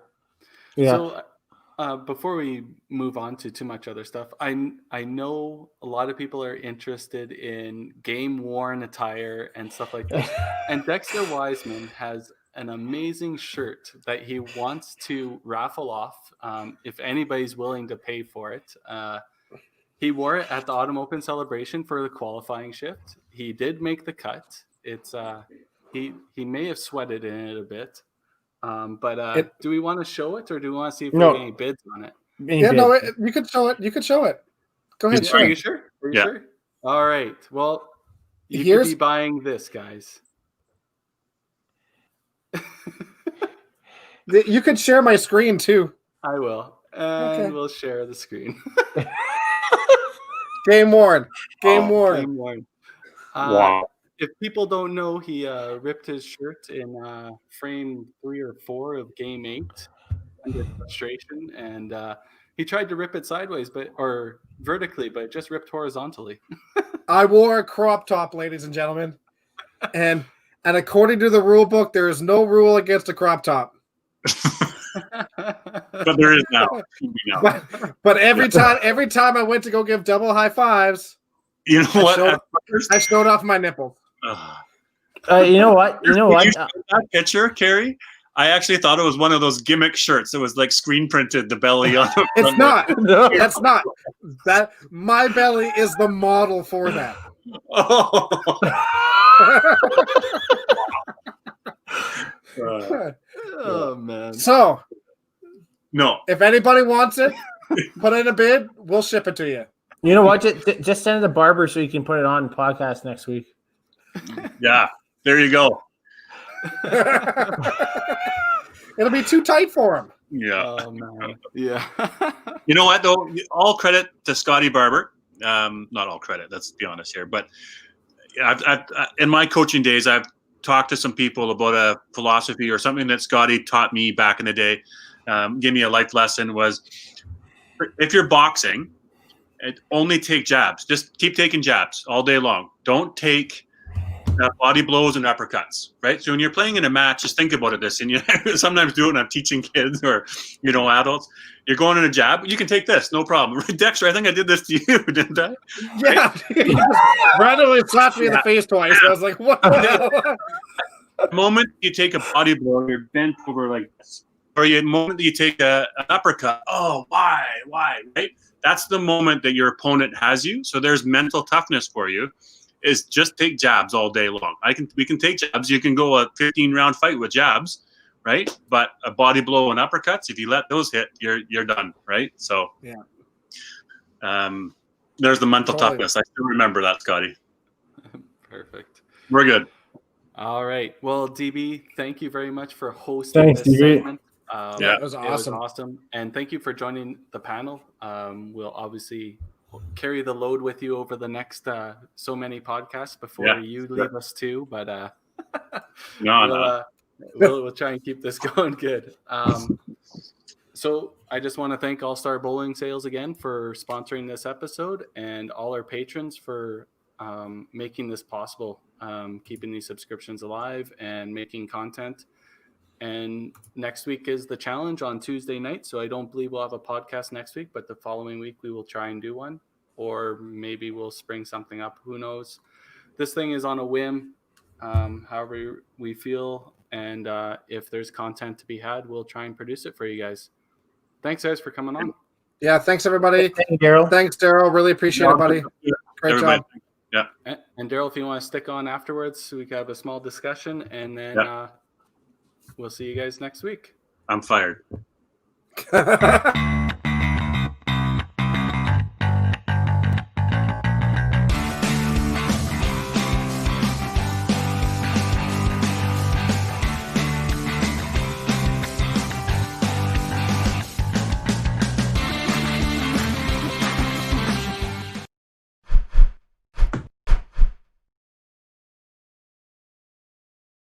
Speaker 4: Yeah.
Speaker 1: So before we move on to too much other stuff, I know a lot of people are interested in game worn attire and stuff like this. And Dexter Wiseman has an amazing shirt that he wants to raffle off if anybody's willing to pay for it. He wore it at the Autumn Open celebration for the qualifying shift. He did make the cut. It's he may have sweated in it a bit. But do we want to show it, or do we want to see if we get any bids on it?
Speaker 2: Yeah, no, you could show it. You could show it. Go ahead.
Speaker 1: Are you sure? Are you sure? All right. Well, you could be buying this, guys.
Speaker 2: You could share my screen too.
Speaker 1: I will, and we'll share the screen.
Speaker 2: Game worn. Game worn.
Speaker 1: Game worn.
Speaker 3: Wow.
Speaker 1: If people don't know, he ripped his shirt in frame 3 or 4 of Game 8 under frustration, and he tried to rip it sideways, or vertically, but it just ripped horizontally.
Speaker 2: I wore a crop top, ladies and gentlemen, and according to the rule book, there is no rule against a crop top.
Speaker 3: But there is now.
Speaker 2: But every time I went to go give double high fives,
Speaker 3: you know what?
Speaker 2: I showed off my nipples.
Speaker 4: You know what?
Speaker 3: That picture, Carrie, I actually thought it was one of those gimmick shirts. It was like screen printed, the belly on the
Speaker 2: It's not. No. That's not. That my belly is the model for that.
Speaker 3: Oh.
Speaker 1: Oh man.
Speaker 2: So
Speaker 3: no.
Speaker 2: If anybody wants it, put in a bid, we'll ship it to you.
Speaker 4: You know what? Just send it to Barber so you can put it on podcast next week.
Speaker 3: Yeah, there you go.
Speaker 2: It'll be too tight for him.
Speaker 3: Yeah.
Speaker 1: Oh man. Yeah.
Speaker 3: You know what though? All credit to Scotty Barber. Not all credit. Let's be honest here. But I've in my coaching days, I've talked to some people about a philosophy or something that Scotty taught me back in the day. Gave me a life lesson was if you're boxing, only take jabs. Just keep taking jabs all day long. Don't take body blows and uppercuts, right? So when you're playing in a match, just think about it this, and you sometimes do it when I'm teaching kids or, adults. You're going in a jab, you can take this, no problem. Dexter, I think I did this to you, didn't I?
Speaker 2: Yeah. Randomly slapped me in the face twice. I was like, what the hell?
Speaker 3: The moment you take a body blow, you're bent over like this. Or the moment that you take an uppercut, oh, why, right? That's the moment that your opponent has you. So there's mental toughness for you. Is just take jabs all day long. We can take jabs. You can go a 15-round fight with jabs, right? But a body blow and uppercuts, if you let those hit, you're done, right? So
Speaker 2: yeah.
Speaker 3: There's the mental toughness. I still remember that, Scotty.
Speaker 1: Perfect.
Speaker 3: We're good.
Speaker 1: All right. Well, DB, thank you very much for hosting this segment.
Speaker 2: It was awesome.
Speaker 1: It was awesome. And thank you for joining the panel. We'll obviously carry the load with you over the next so many podcasts before you leave us too. But we'll try and keep this going good. So I just want to thank All Star Bowling Sales again for sponsoring this episode, and all our patrons for making this possible, keeping these subscriptions alive and making content. And next week is the challenge on Tuesday night. So I don't believe we'll have a podcast next week, but the following week we will try and do one, or maybe we'll spring something up. Who knows? This thing is on a whim, however we feel. And if there's content to be had, we'll try and produce it for you guys. Thanks, guys, for coming on.
Speaker 2: Yeah, thanks, everybody.
Speaker 4: Thank you, Daryl.
Speaker 2: Thanks, Daryl. Really appreciate it, buddy. Great job.
Speaker 3: Yeah.
Speaker 1: And Daryl, if you want to stick on afterwards, so we can have a small discussion, and then we'll see you guys next week.
Speaker 3: I'm fired.